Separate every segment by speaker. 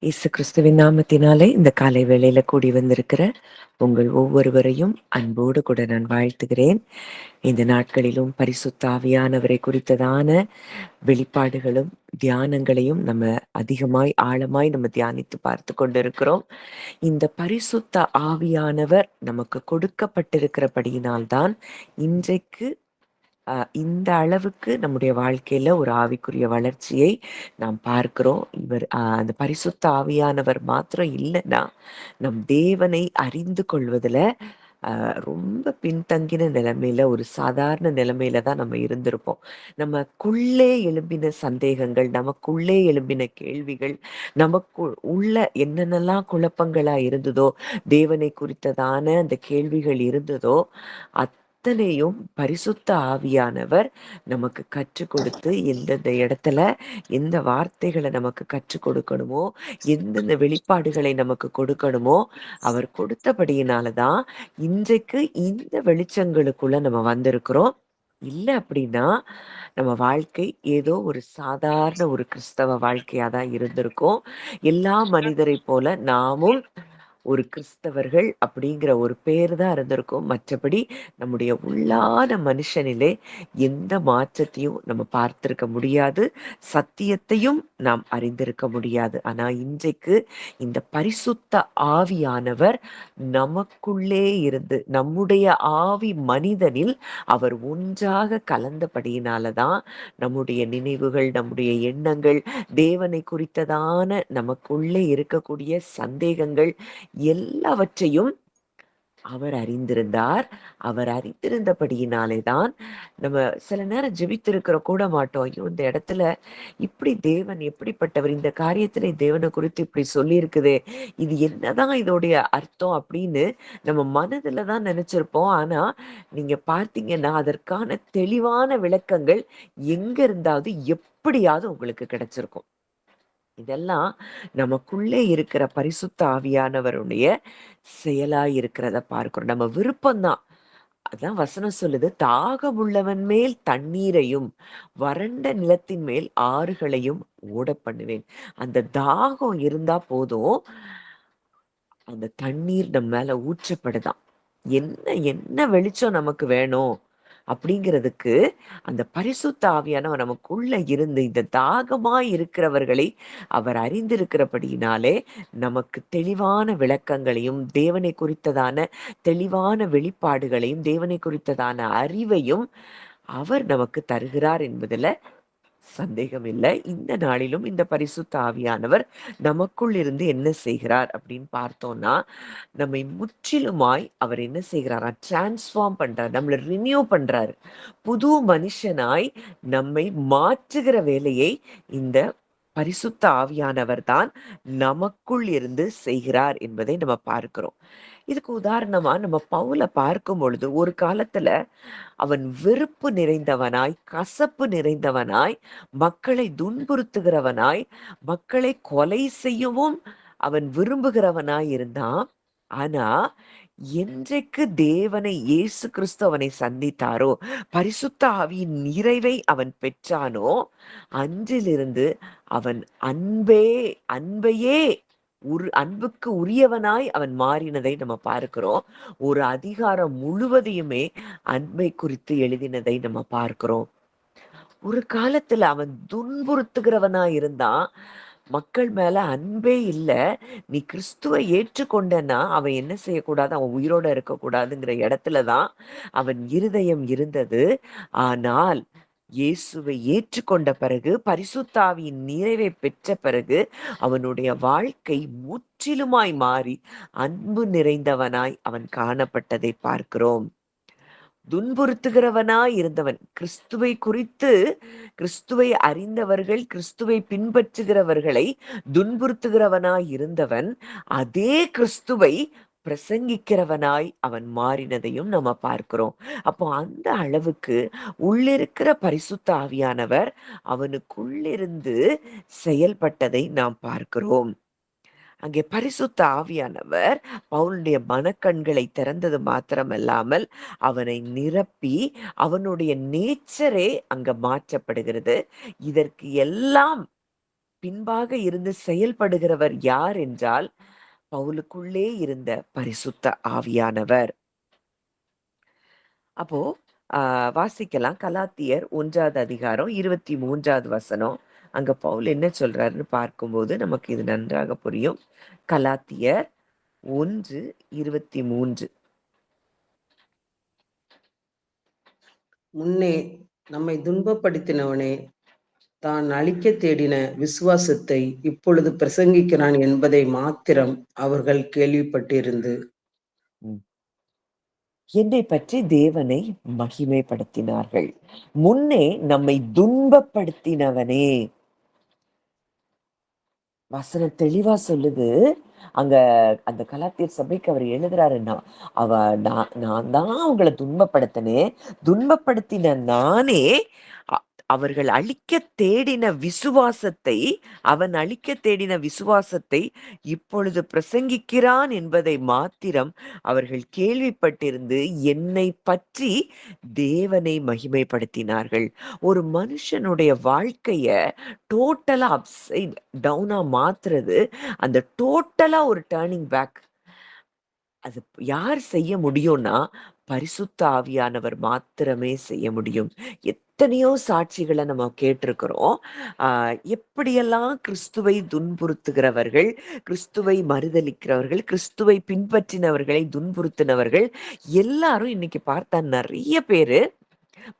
Speaker 1: இயேசு கிறிஸ்துவின் நாமத்தினாலே இந்த காலை வேளையில கூடி வந்திருக்கிற உங்கள் ஒவ்வொருவரையும் அன்போடு கூட நான் வாழ்த்துகிறேன். இந்த நாட்களிலும் பரிசுத்த ஆவியானவரை குறித்ததான வெளிப்பாடுகளும் தியானங்களையும் நம்ம அதிகமாய் ஆழமாய் நம்ம தியானித்து பார்த்து கொண்டிருக்கிறோம். இந்த பரிசுத்த ஆவியானவர் நமக்கு கொடுக்கப்பட்டிருக்கிறபடியினால்தான் இன்றைக்கு இந்த அளவுக்கு நம்முடைய வாழ்க்கையில ஒரு ஆவிக்குரிய வளர்ச்சியை நாம் பார்க்கிறோம். அந்த பரிசுத்த ஆவியானவர் மாத்திரம் இல்லன்னா, நம் தேவனை அறிந்து கொள்வதுல ரொம்ப பின்தங்கின நிலைமையில, ஒரு சாதாரண நிலைமையில தான் நம்ம இருந்திருப்போம். நமக்குள்ளே எழும்பின சந்தேகங்கள், நமக்குள்ளே எழும்பின கேள்விகள், நமக்கு உள்ள என்னென்னலாம் குழப்பங்களா இருந்ததோ, தேவனை குறித்ததான அந்த கேள்விகள் இருந்ததோ, அத்தனையும் பரிசுத்த ஆவியானவர் நமக்கு கற்றுக் கொடுத்து, எந்தெந்த இடத்துல எந்த வார்த்தைகள நமக்கு கற்றுக் கொடுக்கணுமோ, எந்தெந்த வெளிப்பாடுகளை நமக்கு கொடுக்கணுமோ, அவர் கொடுத்தபடியினால தான் இன்றைக்கு இந்த வெளிச்சங்களுக்குள்ள நம்ம வந்திருக்கிறோம். இல்ல அப்படின்னா, நம்ம வாழ்க்கை ஏதோ ஒரு சாதாரண ஒரு கிறிஸ்தவ வாழ்க்கையா தான் இருந்திருக்கும். எல்லா மனிதரைப் போல நாமும் ஒரு கிறிஸ்தவர்கள் அப்படிங்கிற ஒரு பேரு தான் இருந்திருக்கும். மற்றபடி நம்முடைய உள்ளான மனுஷனிலே எந்த மாற்றத்தையும் நம்ம பார்த்திருக்க முடியாது. சத்தியத்தையும் நாம் அறிந்திருக்க முடியாது. ஆனா இன்றைக்கு இந்த பரிசுத்த ஆவியானவர் நமக்குள்ளே இருந்து, நம்முடைய ஆவி மனிதனில் அவர் ஒன்றாக கலந்தபடியினால தான் நம்முடைய நினைவுகள், நம்முடைய எண்ணங்கள், தேவனை குறித்ததான நமக்குள்ளே இருக்கக்கூடிய சந்தேகங்கள் எல்லாவற்றையும் அவர் அறிந்திருந்தார். அவர் அறிந்திருந்தபடியினாலே தான் நம்ம சில நேரம் ஜெபித்திருக்கிற கூட மாட்டோம். ஐயோ! இந்த இடத்துல இப்படி தேவன் எப்படிப்பட்டவர்? இந்த காரியத்திலே தேவன குறித்து இப்படி சொல்லியிருக்குதே! இது என்னதான் இதோடைய அர்த்தம்? அப்படின்னு நம்ம மனதுல தான் நெனச்சிருப்போம். ஆனா, நீங்க பார்த்தீங்கன்னா, அதற்கான தெளிவான விளக்கங்கள் எங்க இருந்தாவது, எப்படியாவது உங்களுக்கு கிடைச்சிருக்கும். இதெல்லாம் நமக்குள்ளே இருக்கிற பரிசுத்த ஆவியானவருடைய செயலா இருக்கிறத பார்க்கிறோம். நம்ம விருப்பம் தான். அதான் வசனம் சொல்லுது, "தாகமுள்ளவன் மேல் தண்ணீரையும், வறண்ட நிலத்தின் மேல் ஆறுகளையும் ஓடப் பண்ணுவேன்." அந்த தாகம் இருந்தா போதும், அந்த தண்ணீர் நம்ம மேல ஊற்றப்படுதாம். என்ன என்ன வெளிச்சம் நமக்கு வேணும்? அப்படிங்கிறதுக்கு அந்த பரிசுத்த ஆவியானவர் நமக்குள்ள இருந்து இந்த தாகமாய் இருக்கிறவர்களை அவர் அறிந்திருக்கிறபடியினாலே நமக்கு தெளிவான விளக்கங்களையும், தேவனை குறித்ததான தெளிவான வெளிப்பாடுகளையும், தேவனை குறித்ததான அறிவையும் அவர் நமக்கு தருகிறார் என்பதுல சந்தேகம் இல்ல. இந்த நாளிலும் இந்த பரிசுத்த ஆவியானவர் நமக்குள் இருந்து என்ன செய்கிறார் அப்படின்னு பார்த்தோம்னா, நம்மை முற்றிலுமாய் அவர் என்ன செய்கிறாரா? டிரான்ஸ்ஃபார்ம் பண்றார். நம்மள ரினியூ பண்றாரு. புது மனுஷனாய் நம்மை மாற்றுகிற வேலையை இந்த பரிசுத்த ஆவியானவர் தான் நமக்குள் இருந்து செய்கிறார் என்பதை நம்ம பார்க்கிறோம். இதுக்கு உதாரணமா நம்ம பவுல பார்க்கும் பொழுது, ஒரு காலத்துல அவன் வெறுப்பு நிறைந்தவனாய், கசப்பு நிறைந்தவனாய், மக்களை துன்புறுத்துகிறவனாய், மக்களை கொலை செய்யவும் அவன் விரும்புகிறவனாய் இருந்தான். ஆனா, என்றைக்கு தேவனை இயேசு கிறிஸ்து அவனை சந்தித்தாரோ, பரிசுத்த ஆவியின் நிறைவை அவன் பெற்றானோ, அன்றிலிருந்து அவன் அன்பையே அன்புக்கு உரியவனாய் அவன் மாறினதை நம்ம பார்க்கிறோம். ஒரு அதிகாரம் முழுவதையுமே அன்பை குறித்து எழுதினதை நம்ம பார்க்கிறோம். ஒரு காலத்துல அவன் துன்புறுத்துகிறவனா இருந்தான். மக்கள் மேல அன்பே இல்ல. நீ கிறிஸ்துவ ஏற்றுக்கொண்டன்னா, அவன் என்ன செய்யக்கூடாது? அவன் உயிரோட இருக்கக்கூடாதுங்கிற இடத்துல தான் அவன் இருதயம் இருந்தது. ஆனால் இயேசுவை ஏற்றுக்கொண்ட பிறகு, பரிசுத்த ஆவியின் நிறைவை பெற்ற பிறகு, அவனுடைய வாழ்க்கை முற்றிலுமாய் மாறி, அன்பு நிறைந்தவனாய் அவன் காணப்பட்டதை பார்க்கிறோம். துன்புறுத்துகிறவனாய் இருந்தவன். கிறிஸ்துவை குறித்து, கிறிஸ்துவை அறிந்தவர்கள், கிறிஸ்துவை பின்பற்றுகிறவர்களை துன்புறுத்துகிறவனாய் இருந்தவன், அதே கிறிஸ்துவை பிரசங்கிக்கிறவனாய் அவன் மாறினதையும் நம்ம பார்க்கிறோம். அப்போ அந்த அளவுக்கு உள்ளிருக்கிற பரிசுத்த ஆவியானவர் அவனுக்குள்ளிருந்து செயல்பட்டதை நாம் பார்க்கிறோம். அங்கே பரிசுத்த ஆவியானவர் பவுலுடைய மனக்கண்களை திறந்தது மாத்திரமல்லாமல் அவனை நிரப்பி அவனுடைய நேச்சரே அங்க மாற்றப்படுகிறது. இதற்கு எல்லாம் பின்பாக இருந்து செயல்படுகிறவர் யார் என்றால் பவுலுக்குள்ளே இருந்த பரிசுத்த ஆவியானவர். அப்போ வாசிக்கலாம். கலாத்தியர் 1வது அதிகாரம் 23வது வசனம். அங்க பவுல் என்ன சொல்றாருன்னு பார்க்கும்போது நமக்கு இது நன்றாக புரியும். கலாத்தியர் 1:23.
Speaker 2: முன்னே நம்மை துன்பப்படுத்தினவனே தான் அழிக்கத் தேடின விசுவாசத்தை இப்பொழுது பிரசங்கிக்கிறான் என்பதை மாத்திரம் அவர்கள் கேள்விப்பட்டிருந்து
Speaker 1: என்னை பற்றி தேவனை மகிமைப்படுத்தினார்கள். முன்னே நம்மை துன்பப்படுத்தினவனே. வசனம் தெளிவா சொல்லுது. அங்க அந்த கலாத்தியர் சபைக்கு அவர் எழுதுறாருன்னா, நான் தான் அவங்கள துன்பப்படுத்தினேன். துன்பப்படுத்தின நானே அவர்கள் அழிக்கத் தேடின விசுவாசத்தை, அவன் அழிக்கத் தேடின விசுவாசத்தை இப்பொழுது பிரசங்கிக்கிறான் என்பதை மாத்திரம் அவர்கள் கேள்விப்பட்டிருந்து என்னை பற்றி தேவனை மகிமைப்படுத்தினார்கள். ஒரு மனுஷனுடைய வாழ்க்கைய டோட்டலா அப்சைட் டவுனா மாத்துறது, அந்த டோட்டலா ஒரு டர்னிங் பேக். அது யார் செய்ய முடியும்னா, பரிசுத்த ஆவியானவர் மாத்திரமே செய்ய முடியும். எத்தனையோ சாட்சிகள நம்ம கேட்டிருக்கிறோம். எப்படியெல்லாம் கிறிஸ்துவை துன்புறுத்துகிறவர்கள், கிறிஸ்துவை மறுதலிக்கிறவர்கள், கிறிஸ்துவை பின்பற்றினவர்களை துன்புறுத்தினவர்கள் எல்லாரும் இன்னைக்கு பார்த்தா நெறைய பேரு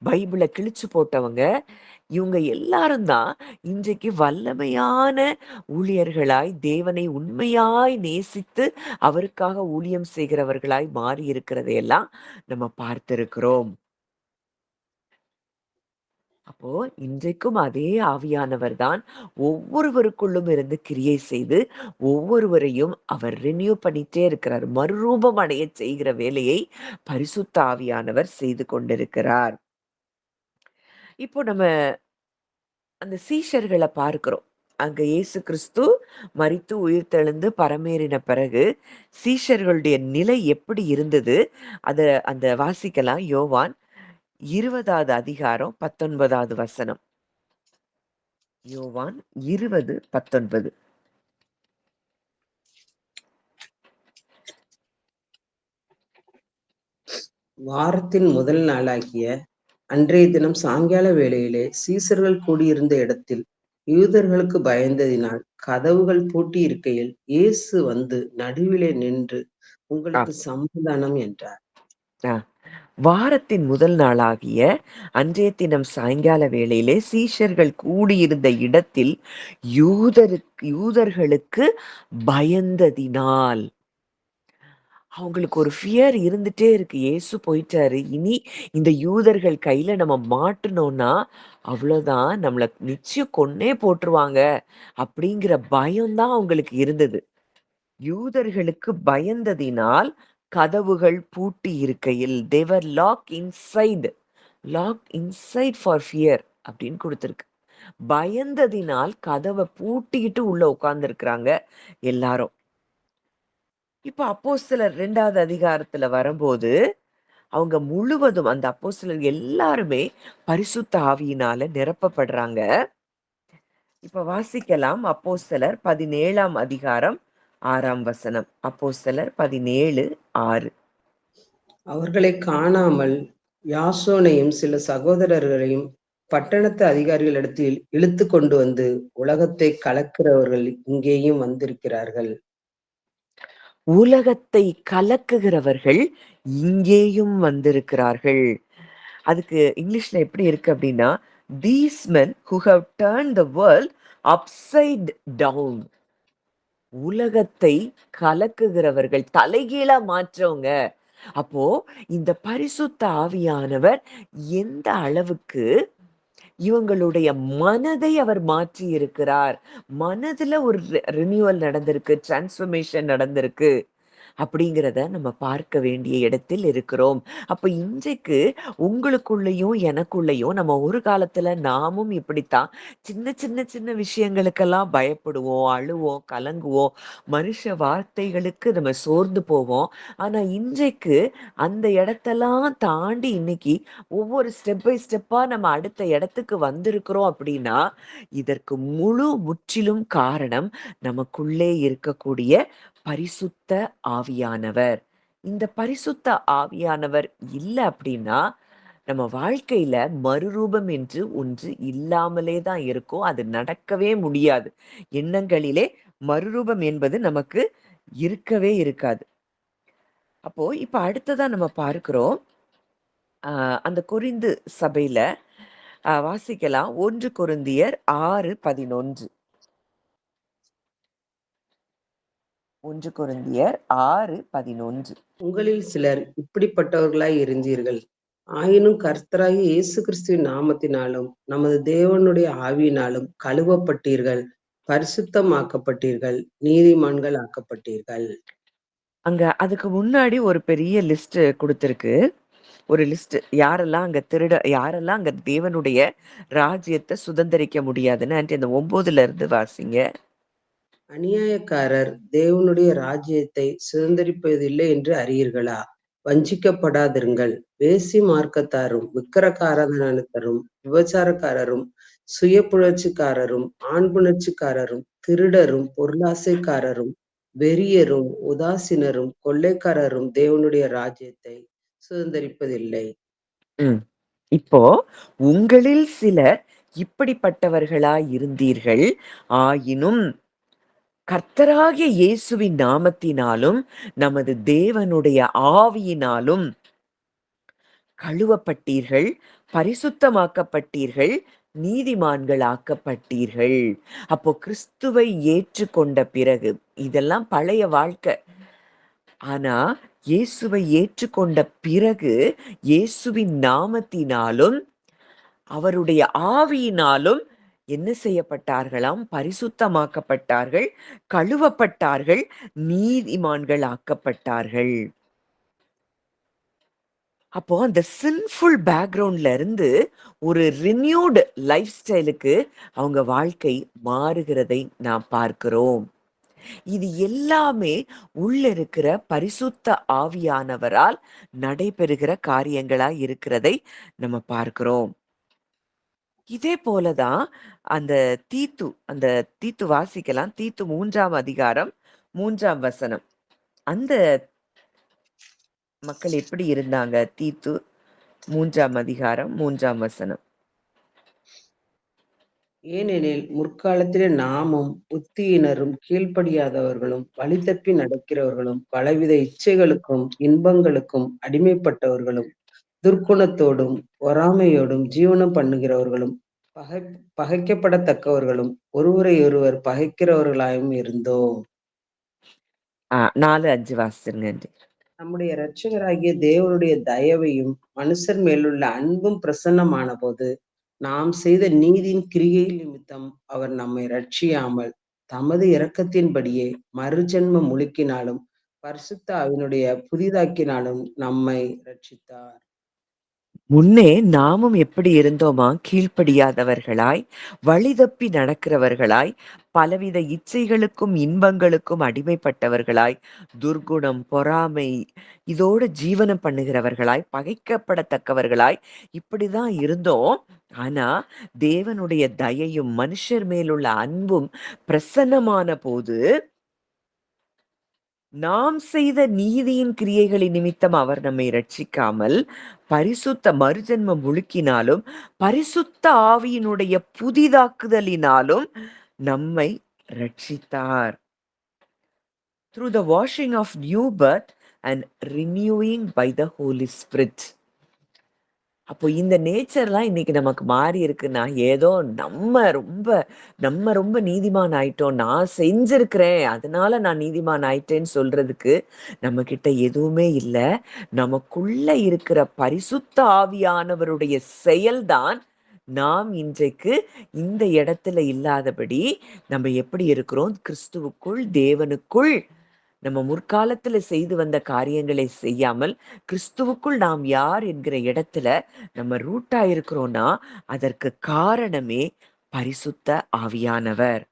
Speaker 1: பைபிள கிழிச்சு போட்டவங்க. இவங்க எல்லாரும் தான் இன்றைக்கு வல்லமையான ஊழியர்களாய், தேவனை உண்மையாய் நேசித்து அவருக்காக ஊழியம் செய்கிறவர்களாய் மாறி இருக்கிறதையெல்லாம் நம்ம பார்த்திருக்கிறோம். அப்போ இன்றைக்கும் அதே ஆவியானவர் தான் ஒவ்வொருவருக்குள்ளும் இருந்து கிரியை செய்து ஒவ்வொருவரையும் அவர் ரினியூ பண்ணிட்டே இருக்கிறார். மறுரூபம் அடைய செய்கிற வேலையை பரிசுத்த ஆவியானவர் செய்து கொண்டிருக்கிறார். இப்போ நம்ம அந்த சீஷர்கள பார்க்கிறோம். அங்க இயேசு கிறிஸ்து மரித்து உயிர்த்தெழுந்து பரமேறின பிறகு சீஷர்களுடைய நிலை எப்படி இருந்தது? அந்த வாசிக்கலாம். யோவான் 20வது அதிகாரம் 19வது வசனம். யோவான் 20:19.
Speaker 2: வாரத்தின் முதல் நாளாகிய அன்றைய தினம் சாயங்கால வேளையிலே சீசர்கள் கூடியிருந்த இடத்தில் யூதர்களுக்கு பயந்ததினால் கதவுகள் பூட்டி இருக்கையில் இயேசு வந்து நடுவிலே நின்று உங்களுக்கு சமாதானம் என்றார்.
Speaker 1: வாரத்தின் முதல் நாளாகிய அன்றைய தினம் சாயங்கால வேளையிலே சீஷர்கள் கூடியிருந்த இடத்தில் யூதர்களுக்கு பயந்ததினால், அவங்களுக்கு ஒரு ஃபியர் இருந்துட்டே இருக்கு. இயேசு போயிட்டாரு. இனி இந்த யூதர்கள் கையில நம்ம மாட்டுனோம்னா, அவ்வளோதான், நம்மள நிச்சயம் கொன்னே போட்டுருவாங்க அப்படிங்கிற பயம் தான் அவங்களுக்கு இருந்தது. யூதர்களுக்கு பயந்ததினால் கதவுகள் பூட்டி இருக்கையில், they were locked inside for fear அப்படின்னு கொடுத்திருக்கு. பயந்ததினால் கதவை பூட்டிக்கிட்டு உள்ள உட்கார்ந்திருக்கிறாங்க எல்லாரும். இப்ப அப்போஸ்தலர் 2வது அதிகாரத்துல வரும்போது அவங்க முழுவதும் அந்த அப்போஸ்தலர் எல்லாருமே பரிசுத்த ஆவியினால நிரப்பப்படுறாங்க. இப்ப வாசிக்கலாம். அப்போஸ்தலர் 17ஆம் அதிகாரம் 6ஆம் வசனம். அப்போஸ்தலர் 17:6.
Speaker 2: அவர்களை காணாமல் யாசோனையும் சில சகோதரர்களையும் பட்டணத்து அதிகாரிகளிடத்தில் இழுத்து கொண்டு வந்து உலகத்தை கலக்கிறவர்கள் இங்கேயும் வந்திருக்கிறார்கள்.
Speaker 1: உலகத்தை கலக்குகிறவர்கள் இங்கேயும் வந்திருக்கிறார்கள். அதுக்கு இங்கிலீஷ்ல எப்படி இருக்கு அப்படின்னா, these men who have turned the world upside down. உலகத்தை கலக்குகிறவர்கள், தலைகீழா மாற்றவங்க. அப்போ இந்த பரிசுத்த ஆவியானவர் எந்த அளவுக்கு இவங்களுடைய மனதை அவர் மாற்றி இருக்கிறார். மனதுல ஒரு ரினியூவல் நடந்திருக்கு, டிரான்ஸ்ஃபர்மேஷன் நடந்திருக்கு. அப்படிங்கிறத நம்ம பார்க்க வேண்டிய இடத்தில் இருக்கிறோம். அப்ப இன்றைக்கு உங்களுக்குள்ளயும், எனக்குள்ளயும் நம்ம ஒரு காலத்துல நாமும் இப்படித்தான் சின்ன சின்ன சின்ன விஷயங்களுக்கெல்லாம் பயப்படுவோம், அழுவோம், கலங்குவோம். மனுஷ வார்த்தைகளுக்கு நம்ம சோர்ந்து போவோம். ஆனா இன்றைக்கு அந்த இடத்தெல்லாம் தாண்டி இன்னைக்கு ஒவ்வொரு ஸ்டெப் பை ஸ்டெப்பா நம்ம அடுத்த இடத்துக்கு வந்திருக்கிறோம் அப்படின்னா, இதற்கு முற்றிலும் காரணம் நமக்குள்ளே இருக்கக்கூடிய பரிசுத்த ஆவியானவர். இந்த பரிசுத்த ஆவியானவர் இல்ல அப்படின்னா, நம்ம வாழ்க்கையில மறுரூபம் என்று ஒன்று இல்லாமலே தான் இருக்கும். அது நடக்கவே முடியாது. எண்ணங்களிலே மறுரூபம் என்பது நமக்கு இருக்கவே இருக்காது. அப்போ இப்ப அடுத்ததா நம்ம பார்க்கிறோம். அ அந்த கொரிந்து சபையில வாசிக்கலாம். 1 கொரிந்தியர் 6:11. 1 கொரிந்தியர் 6:11.
Speaker 2: உங்களில் சிலர் இப்படிப்பட்டவர்களாய் இருந்தீர்கள். ஆயினும் கர்த்தராகிய இயேசு கிறிஸ்துவின் நாமத்தினாலும் நமது தேவனுடைய ஆவியினாலும் கழுவப்பட்டீர்கள், பரிசுத்தமாக்கப்பட்டீர்கள், நீதிமான்கள் ஆக்கப்பட்டீர்கள்.
Speaker 1: அங்க அதுக்கு முன்னாடி ஒரு பெரிய லிஸ்ட் குடுத்திருக்கு. ஒரு லிஸ்ட் யாரெல்லாம் அங்க தேவனுடைய ராஜ்யத்த சுதந்தரிக்க முடியாதுன்னு அந்த 9ல இருந்து வாசிங்க.
Speaker 2: அநியாயக்காரர் தேவனுடைய ராஜ்யத்தை சுதந்தரிப்பதில்லை என்று அறியீர்களா? வஞ்சிக்கப்படாதிருங்கள். வேசி மார்க்கத்தாரும், விக்கிரகாராதனரும், விபசாரக்காரரும், சுய புணர்ச்சிக்காரரும், ஆண் புணர்ச்சிக்காரரும், திருடரும், பொருளாசைக்காரரும், வெறியரும், உதாசீனரும், கொள்ளைக்காரரும் தேவனுடைய ராஜ்யத்தை சுதந்தரிப்பதில்லை.
Speaker 1: ம். இப்போ உங்களில் சிலர் இப்படிப்பட்டவர்களாய் இருந்தீர்கள். ஆயினும் கர்த்தராகிய இயேசுவின் நாமத்தினாலும், நமது தேவனுடைய ஆவியினாலும் கழுவப்பட்டீர்கள், பரிசுத்தமாக்கப்பட்டீர்கள், நீதிமான்கள் ஆக்கப்பட்டீர்கள். அப்போ கிறிஸ்துவை ஏற்றுக்கொண்ட பிறகு, இதெல்லாம் பழைய வாழ்க்கை. ஆனா, இயேசுவை ஏற்றுக்கொண்ட பிறகு, இயேசுவின் நாமத்தினாலும், அவருடைய ஆவியினாலும் என்ன செய்யப்பட்டார்களாம்? பரிசுத்தமாக்கப்பட்டார்கள், கழுவப்பட்டார்கள், நீதிமான்கள் ஆக்கப்பட்டார்கள். அப்போ அந்த சின்ஃபுல் பேக்ரவுண்ட்ல இருந்து ஒரு ரினியூடு லைஃப் ஸ்டைலுக்கு அவங்க வாழ்க்கை மாறுகிறதை நாம் பார்க்கிறோம். இது எல்லாமே உள்ள இருக்கிற பரிசுத்த ஆவியானவரால் நடைபெறுகிற காரியங்களா இருக்கிறதை நம்ம பார்க்கிறோம். இதே போலதான் அந்த தீத்து வாசிக்கலாம். தீத்து 3ஆம் அதிகாரம் 3ஆம் வசனம். அந்த மக்கள் எப்படி இருந்தாங்க? தீத்து 3ஆம் அதிகாரம் 3ஆம் வசனம்.
Speaker 2: ஏனெனில் முற்காலத்திலே நாமும் புத்தியினரும் கீழ்ப்படியாதவர்களும் வழிதப்பி நடக்கிறவர்களும் பலவித இச்சைகளுக்கும் இன்பங்களுக்கும் அடிமைப்பட்டவர்களும் துர்க்குணத்தோடும் பொறாமையோடும் ஜீவனம் பண்ணுகிறவர்களும் பகை பகைக்கப்படத்தக்கவர்களும் ஒருவரையொருவர் பகைக்கிறவர்களாயும் இருந்தோம்.
Speaker 1: 4, 5 வாசிச்சிருங்க.
Speaker 2: நம்முடைய இரட்சகராகிய தேவனுடைய தயவையும் மனுஷர் மேலுள்ள அன்பும் பிரசன்னமான போது நாம் செய்த நீதியின் கிரியை நிமித்தம் அவர் நம்மை ரட்சியாமல் தமது இரக்கத்தின்படியே மறுஜென்ம முழுக்கினாலும் பரிசுத்த ஆவியினுடைய புதிதாக்கினாலும் நம்மை ரட்சித்தார்.
Speaker 1: முன்னே நாமும் எப்படி இருந்தோமா? கீழ்ப்படியாதவர்களாய், வழிதப்பி நடக்கிறவர்களாய், பலவித இச்சைகளுக்கும், இன்பங்களுக்கும் அடிமைப்பட்டவர்களாய், துர்க்குணம், பொறாமை இதோடு ஜீவனம் பண்ணுகிறவர்களாய், பகைக்கப்படத்தக்கவர்களாய் இப்படிதான் இருந்தோம். ஆனா, தேவனுடைய தயையும், மனுஷர் மேலுள்ள அன்பும் பிரசன்னமான போது நாம் செய்த நீதியின் கிரியைகளின் நிமித்தம் அவர் நம்மை ரட்சிக்காமல், மறுஜென்மம் முழுக்கினாலும், பரிசுத்த ஆவியினுடைய புதிதாக்குதலினாலும் நம்மை ரட்சித்தார். Through the washing of new birth and renewing by the Holy Spirit. அப்போ இந்த நேச்சர்லாம் இன்னைக்கு நமக்கு மாறி இருக்குன்னா, ஏதோ நம்ம ரொம்ப நீதிமான் ஆயிட்டோம். நான் செஞ்சிருக்கிறேன். அதனால நான் நீதிமான் ஆயிட்டேன்னு சொல்றதுக்கு நம்மகிட்ட எதுவுமே இல்ல. நமக்குள்ள இருக்கிற பரிசுத்த ஆவியானவருடைய செயல்தான் நாம் இன்றைக்கு இந்த இடத்துல இல்லாதபடி நம்ம எப்படி இருக்கிறோம்? கிறிஸ்துவுக்குள், தேவனுக்குள் நம்ம முற்காலத்துல செய்து வந்த காரியங்களை செய்யாமல் கிறிஸ்துவுக்குள் நாம் யார் என்கிற இடத்துல நம்ம ரூட்டா இருக்கிறோம்னா அதற்கு காரணமே பரிசுத்த ஆவியானவர்.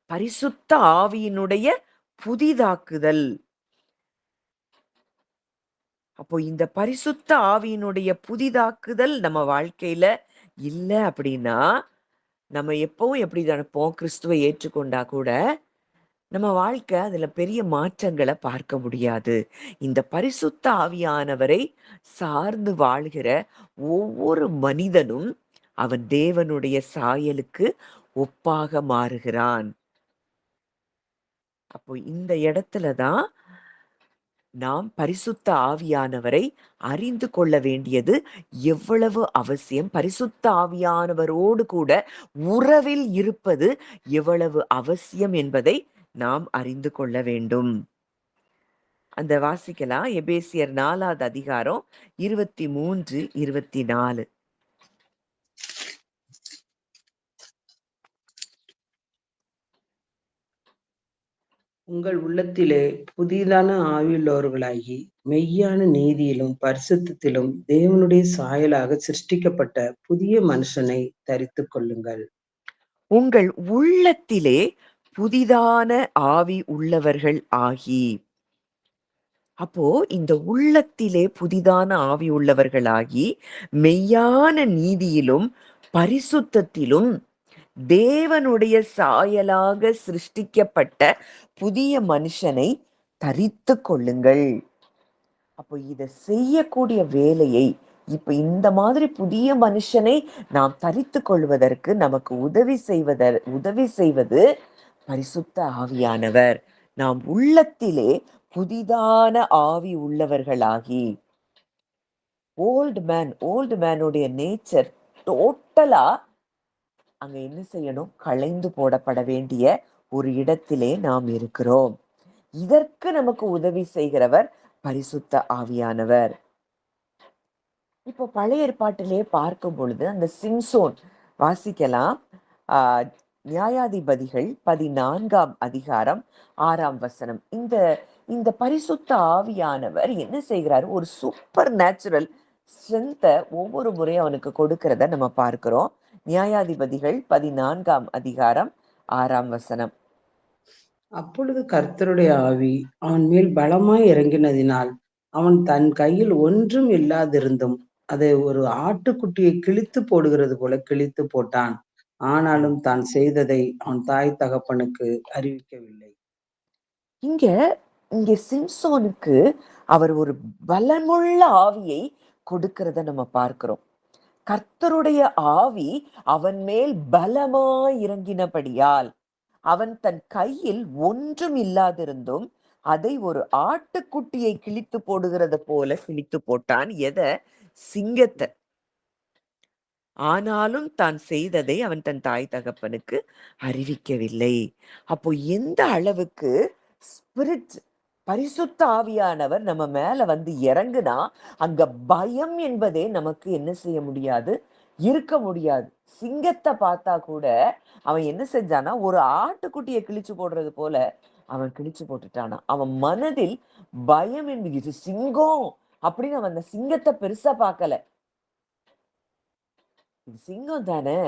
Speaker 1: பரிசுத்த ஆவியினுடைய புதிதாக்குதல். அப்போ இந்த பரிசுத்த ஆவியினுடைய புதிதாக்குதல் நம்ம வாழ்க்கையில இல்ல அப்படின்னா, நம்ம எப்பவும் எப்படி நினைப்போம், கிறிஸ்துவை ஏற்றுக்கொண்டா கூட நம்ம வாழ்க்கை அதுல பெரிய மாற்றங்கள பார்க்க முடியாது. இந்த பரிசுத்த ஆவியானவரை சார்ந்து வாழ்கிற ஒவ்வொரு மனிதனும் அவன் தேவனுடைய சாயலுக்கு ஒப்பாக மாறுகிறான். அப்போ இந்த இடத்துல தான் நாம் பரிசுத்த ஆவியானவரை அறிந்து கொள்ள வேண்டியது எவ்வளவு அவசியம், பரிசுத்த ஆவியானவரோடு கூட உறவில் இருப்பது எவ்வளவு அவசியம் என்பதை நாம் அறிந்து கொள்ள வேண்டும். அந்த வாசிக்கலாம். எபேசியர் 4வது அதிகாரம் 23, 24.
Speaker 2: உங்கள் உள்ளத்திலே புதிதான ஆவியுள்ளவர்களாகி மெய்யான நீதியிலும் பரிசுத்தத்திலும் தேவனுடைய சாயலாக சிருஷ்டிக்கப்பட்ட புதிய மனுஷனை தரித்துக் கொள்ளுங்கள்.
Speaker 1: உங்கள் உள்ளத்திலே புதிதான ஆவி உள்ளவர்கள் ஆகி. அப்போ இந்த உள்ளத்திலே புதிதான ஆவி உள்ளவர்களாகி மெய்யான நீதியிலும் பரிசுத்தத்திலும் தேவனுடைய சாயலாக சிருஷ்டிக்கப்பட்ட புதிய மனுஷனை தரித்துக் கொள்ளுங்கள். அப்போ இத செய்யக்கூடிய வேலையை இப்ப இந்த மாதிரி புதிய மனுஷனை நாம் தரித்துக் கொள்வதற்கு நமக்கு உதவி செய்வது பரிசுத்த ஆவியானவர். நாம் உள்ளத்திலே புதிதான ஆவி உள்ளவர்களாகி, ஓல்டு மேனுடைய நேச்சர் டோட்டலா அங்க என்ன செய்யணும், களைந்து போடப்பட வேண்டிய ஒரு இடத்திலே நாம் இருக்கிறோம். இதற்கு நமக்கு உதவி செய்கிறவர் பரிசுத்த ஆவியானவர். இப்போ பழைய ஏற்பாட்டிலே பார்க்கும் பொழுது அந்த சிம்சோன் வாசிக்கலாம். நியாயாதிபதிகள் 14ஆம் அதிகாரம் 6ஆம் வசனம். இந்த இந்த பரிசுத்த ஆவியானவர் என்ன செய்கிறாரு, ஒரு சூப்பர் நேச்சுரல் ஸ்ட்ரென்த்தை ஒவ்வொரு முறையும் அவனுக்கு கொடுக்கிறத நம்ம பார்க்கிறோம். நியாயாதிபதிகள் 14ஆம் அதிகாரம் 6ஆம் வசனம்.
Speaker 2: அப்பொழுது கர்த்தருடைய ஆவி அவன் மேல் பலமாய் இறங்கினதினால் அவன் தன் கையில் ஒன்றும் இல்லாதிருந்தும் அதை ஒரு ஆட்டுக்குட்டியை கிழித்து போடுகிறது போல கிழித்து போட்டான். ஆனாலும் தான் செய்ததை அவன் தாய் தகப்பனுக்கு அறிவிக்கவில்லை.
Speaker 1: இங்க இங்க சிம்சோனுக்கு அவர் ஒரு பலமுள்ள ஆவியை கொடுக்கிறத நம்ம பார்க்கிறோம். கர்த்தருடைய ஆவி அவன் மேல் பலமாய் இறங்கினபடியால் அவன் தன் கையில் ஒன்றும் இல்லாதிருந்தும் அதை ஒரு ஆட்டுக்குட்டியை கிழித்து போடுகிறது போல கிழித்து போட்டான். எதை? சிங்கத்தை. ஆனாலும் தான் செய்ததை அவன் தன் தாய் தகப்பனுக்கு அறிவிக்கவில்லை. அப்போ எந்த அளவுக்கு ஸ்பிரிட், பரிசுத்த ஆவியானவர் நம்ம மேல வந்து இறங்குனா அங்க பயம் என்பதே நமக்கு என்ன செய்ய முடியாது, இருக்க முடியாது. சிங்கத்தை பார்த்தா கூட அவன் என்ன செஞ்சானா, ஒரு ஆட்டுக்குட்டியை கிழிச்சு போடுறது போல அவன் கிழிச்சு போட்டுட்டானா. அவன் மனதில் பயம் என்பது, இது சிங்கம் அப்படின்னு அவன் அந்த சிங்கத்தை பெருசா பார்க்கல. இது சிங்கம் தானே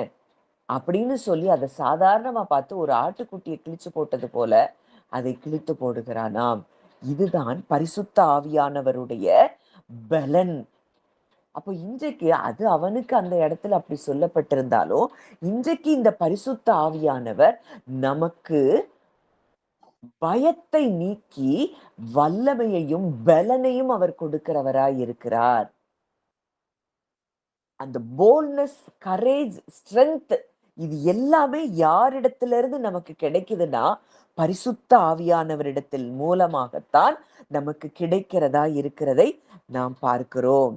Speaker 1: அப்படின்னு சொல்லி அதை சாதாரணமா பார்த்து ஒரு ஆட்டுக்குட்டியை கிழிச்சு போட்டது போல அதை கிழித்து போடுகிறானாம். இதுதான் பரிசுத்த ஆவியானவருடைய பலன். அப்போ இன்றைக்கு அது அவனுக்கு அந்த இடத்துல அப்படி சொல்லப்பட்டிருந்தாலும் இன்றைக்கு இந்த பரிசுத்த ஆவியானவர் நமக்கு பயத்தை நீக்கி வல்லமையையும் பலனையும் அவர் கொடுக்கிறவராய் இருக்கிறார். அந்த போல்ட்னஸ், கரேஜ், ஸ்ட்ரென்த் இது எல்லாமே யாரிடத்துல இருந்து நமக்கு கிடைக்குதுன்னா பரிசுத்த ஆவியானவரிடத்தில் மூலமாகத்தான் நமக்கு கிடைக்கிறதா இருக்கிறதை நாம் பார்க்கிறோம்.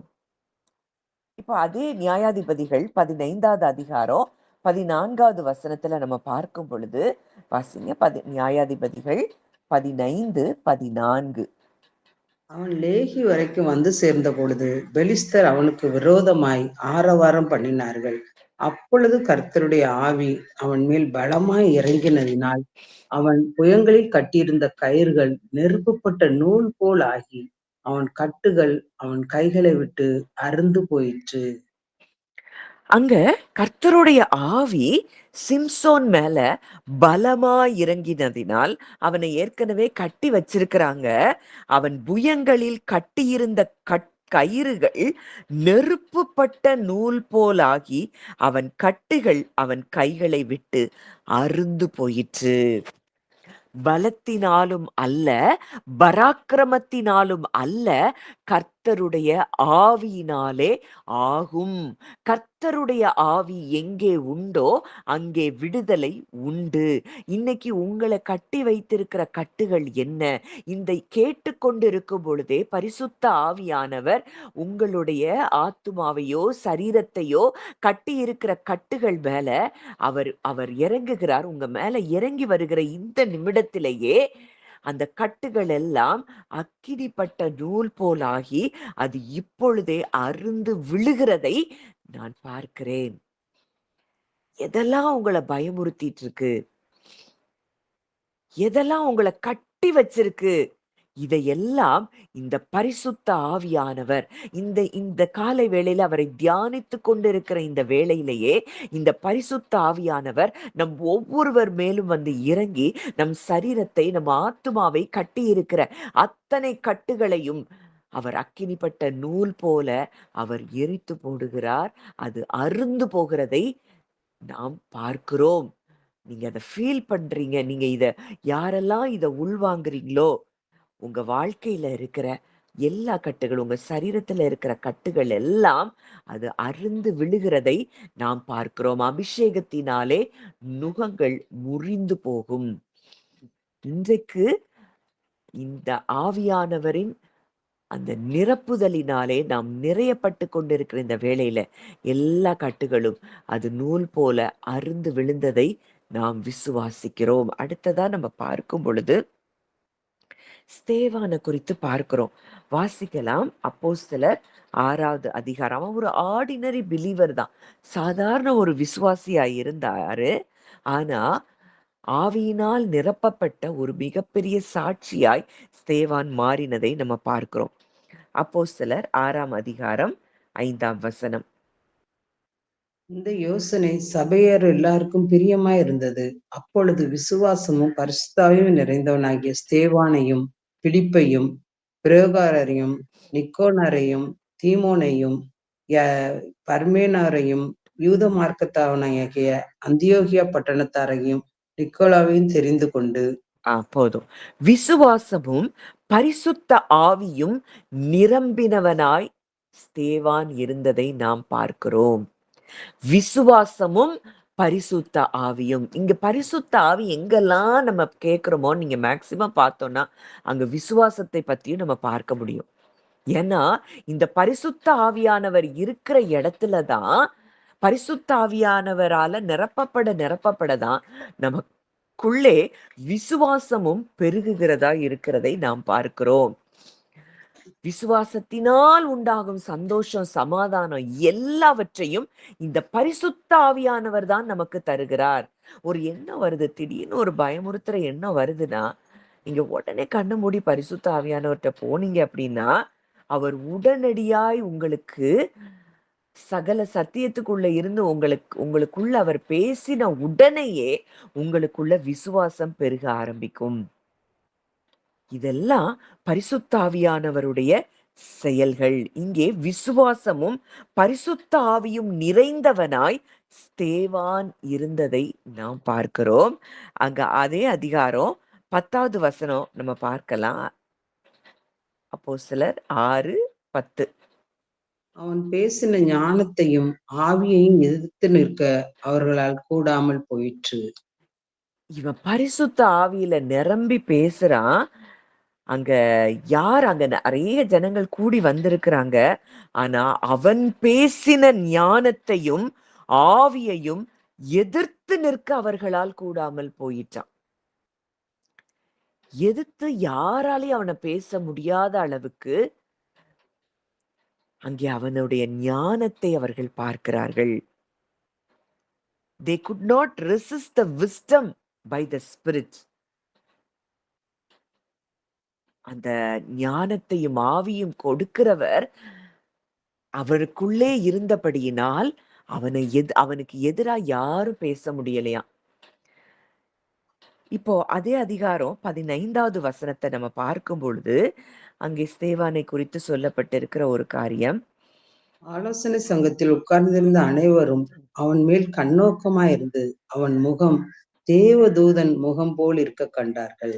Speaker 1: இப்போ அதே நியாயாதிபதிகள் 15வது அதிகாரம் 14வது வசனத்துல நம்ம பார்க்கும் பொழுது வாசிங்க. நியாயாதிபதிகள் 15, 14.
Speaker 2: அவன் லேகி வரைக்கும் வந்து சேர்ந்த பொழுது பெலிஸ்தர் அவனுக்கு விரோதமாய் ஆரவாரம் பண்ணினார்கள். அப்பொழுது கர்த்தருடைய ஆவி அவன் மேல் பலமாய் இறங்கினதினால், அவன் புயங்களில் கட்டியிருந்த கயிறுகள் நெருப்புப்பட்ட நூல் போல் ஆகி, அவன் கட்டுகள் அவன் கைகளை விட்டு அறுந்து போயிற்று.
Speaker 1: அங்க கர்த்தருடைய ஆவி சிம்சோன் மேல பலமா இறங்கினதினால் அவனை ஏற்கனவே கட்டி வச்சிருக்கிறாங்க. அவன் புயங்களில் கட்டியிருந்த கயிறுகள் நெருப்புப்பட்ட நூல் போலாகி அவன் கட்டுகள் அவன் கைகளை விட்டு அறுந்து போயிற்று. பலத்தினாலும் அல்ல, பராக்கிரமத்தினாலும் அல்ல, கர்த்தருடைய ஆவியினாலே ஆகும். கர்த்தருடைய ஆவி எங்கே உண்டோ அங்கே விடுதலை உண்டு. இன்னைக்கு உங்களை கட்டி வைத்திருக்கிற கட்டுகள் என்ன? இந்த கேட்டுக்கொண்டிருக்கும் பொழுதே பரிசுத்த ஆவியானவர் உங்களுடைய ஆத்துமாவையோ சரீரத்தையோ கட்டி இருக்கிற கட்டுகள் மேல அவர் அவர் இறங்குகிறார். உங்க மேல இறங்கி வருகிற இந்த நிமிடத்திலேயே அந்த கட்டுகள் எல்லாம் அக்கினிப்பட்ட நூல் போலாகி அது இப்பொழுதே அருந்து விழுகிறதை நான் பார்க்கிறேன். எதெல்லாம் உங்களை பயமுறுத்திட்டு இருக்கு? எதெல்லாம் உங்களை கட்டி வச்சிருக்கு? இதையெல்லாம் இந்த பரிசுத்த ஆவியானவர் இந்த இந்த காலை வேளையில அவரை தியானித்துக் கொண்டிருக்கிற இந்த வேளையிலேயே இந்த பரிசுத்த ஆவியானவர் நம் ஒவ்வொருவர் மேலும் வந்து இறங்கி நம் சரீரத்தை நம் ஆத்துமாவை கட்டி இருக்கிற அத்தனை கட்டுகளையும் அவர் அக்கினிப்பட்ட நூல் போல அவர் எரித்து போடுகிறார். அது அருந்து போகிறதை நாம் பார்க்கிறோம். நீங்க அதை ஃபீல் பண்றீங்க. நீங்க யாரெல்லாம் இதை உள்வாங்குறீங்களோ உங்க வாழ்க்கையில இருக்கிற எல்லா கட்டுகள், உங்க சரீரத்துல இருக்கிற கட்டுகள் எல்லாம் அது அருந்து விழுகிறதை நாம் பார்க்கிறோம். அபிஷேகத்தினாலே நுகங்கள் முறிந்து போகும். இன்றைக்கு இந்த ஆவியானவரின் அந்த நிரப்புதலினாலே நாம் நிறையப்பட்டு கொண்டிருக்கிற இந்த வேளையில எல்லா கட்டுகளும் அது நூல் போல அருந்து விழுந்ததை நாம் விசுவாசிக்கிறோம். அடுத்ததா நம்ம பார்க்கும் பொழுது ஸ்தேவான குறித்து பார்க்கிறோம். வாசிக்கலாம். அப்போஸ்தலர் 6வது அதிகாரம். அவன் ஒரு ஆர்டினரி பிலீவர் தான். சாதாரண ஒரு விசுவாசியா இருந்தாரு. ஆனா ஆவியினால் நிரப்பப்பட்ட ஒரு மிகப்பெரிய சாட்சியாய் ஸ்தேவான் மாறினதை நம்ம பார்க்கிறோம். அப்போஸ்தலர் 6ஆம் அதிகாரம் 5ஆம் வசனம்.
Speaker 2: இந்த யோசனை சபையார் எல்லாருக்கும் பிரியமாய் இருந்தது. அப்பொழுது விசுவாசமும் பரிசுத்தாவியும் நிறைந்தவனாகிய ஸ்தேவானையும் பிலிப்பையும் பிரயோகாரரையும் நிக்கோனரையும் தீமோனையும் பர்மேனாரையும் யூத மார்க்கத்தாவனாகிய அந்தியோகியா பட்டணத்தாரையும் நிக்கோலாவையும் தெரிந்து கொண்டு
Speaker 1: போதும். விசுவாசமும் பரிசுத்த ஆவியும் நிரம்பினவனாய் ஸ்தேவான் இருந்ததை நாம் பார்க்கிறோம். விசுவாசமும் பரிசுத்த ஆவியும். இங்க பரிசுத்த ஆவி எங்கெல்லாம் நம்ம கேட்கிறோமோ நீங்க மேக்சிமம் பார்த்தோம்னா அங்க விசுவாசத்தை பத்தியும் நம்ம பார்க்க முடியும். ஏன்னா இந்த பரிசுத்த ஆவியானவர் இருக்கிற இடத்துலதான் பரிசுத்த ஆவியானவரால நிரப்பப்படதான் நமக்குள்ளே விசுவாசமும் பெருகுகிறதா இருக்கிறதை நாம் பார்க்கிறோம். விசுவாசத்தினால் உண்டாகும் சந்தோஷம், சமாதானம் எல்லாவற்றையும் இந்த பரிசுத்த ஆவியானவர் தான் நமக்கு தருகிறார். ஒரு எண்ணம் வருது, திடீர்னு ஒரு பயமுறுத்துற எண்ணம் வருதுன்னா நீங்க உடனே கண்ணு மூடி பரிசுத்த ஆவியானவர்கிட்ட போனீங்க அப்படின்னா அவர் உடனடியாய் உங்களுக்கு சகல சத்தியத்துக்குள்ள இருந்து உங்களுக்குள்ள அவர் பேசின உடனேயே உங்களுக்குள்ள விசுவாசம் பெருக ஆரம்பிக்கும். இதெல்லாம் பரிசுத்த ஆவியானவருடைய செயல்கள். இங்கே விசுவாசமும் பரிசுத்த ஆவியும் நிறைந்தவனாய் ஸ்தேவான் இருந்ததை நாம் பார்க்கிறோம். அங்க அதே அதிகாரம் 10வது வசனம் நம்ம பார்க்கலாம். அப்போஸ்தலர் 6:10.
Speaker 2: அவன் பேசின ஞானத்தையும் ஆவியையும் எதிர்த்து நிற்க அவர்களால் கூடாமல் போயிற்று.
Speaker 1: இவன் பரிசுத்த ஆவியில நிரம்பி பேசுறான். அங்க அங்க நிறைய ஜனங்கள் கூடி வந்திருக்கிறாங்க. ஆனா அவன் பேசின ஞானத்தையும் ஆவியையும் எதிர்த்து நிற்க அவர்களால் கூடாமல் போயிட்டான். எதிர்த்து யாராலையும் அவனை பேச முடியாத அளவுக்கு அங்கே அவனுடைய ஞானத்தை அவர்கள் பார்க்கிறார்கள். They could not resist the wisdom by the Spirit. அந்த ஞானத்தையும் ஆவியும் கொடுக்கிறவர் அவருக்குள்ளே இருந்தபடியினால் அவனுக்கு எதிரா யாரும் பேச முடியலையாம். இப்போ அதே அதிகாரம் 15வது வசனத்தை நம்ம பார்க்கும் பொழுது அங்கே ஸ்தேவானை குறித்து சொல்லப்பட்டிருக்கிற ஒரு காரியம்.
Speaker 2: ஆலோசனை சங்கத்தில் உட்கார்ந்திருந்த அனைவரும் அவன் மேல் கண்ணோக்கமாயிருந்து அவன் முகம் தேவதூதன் முகம் போல் இருக்க கண்டார்கள்.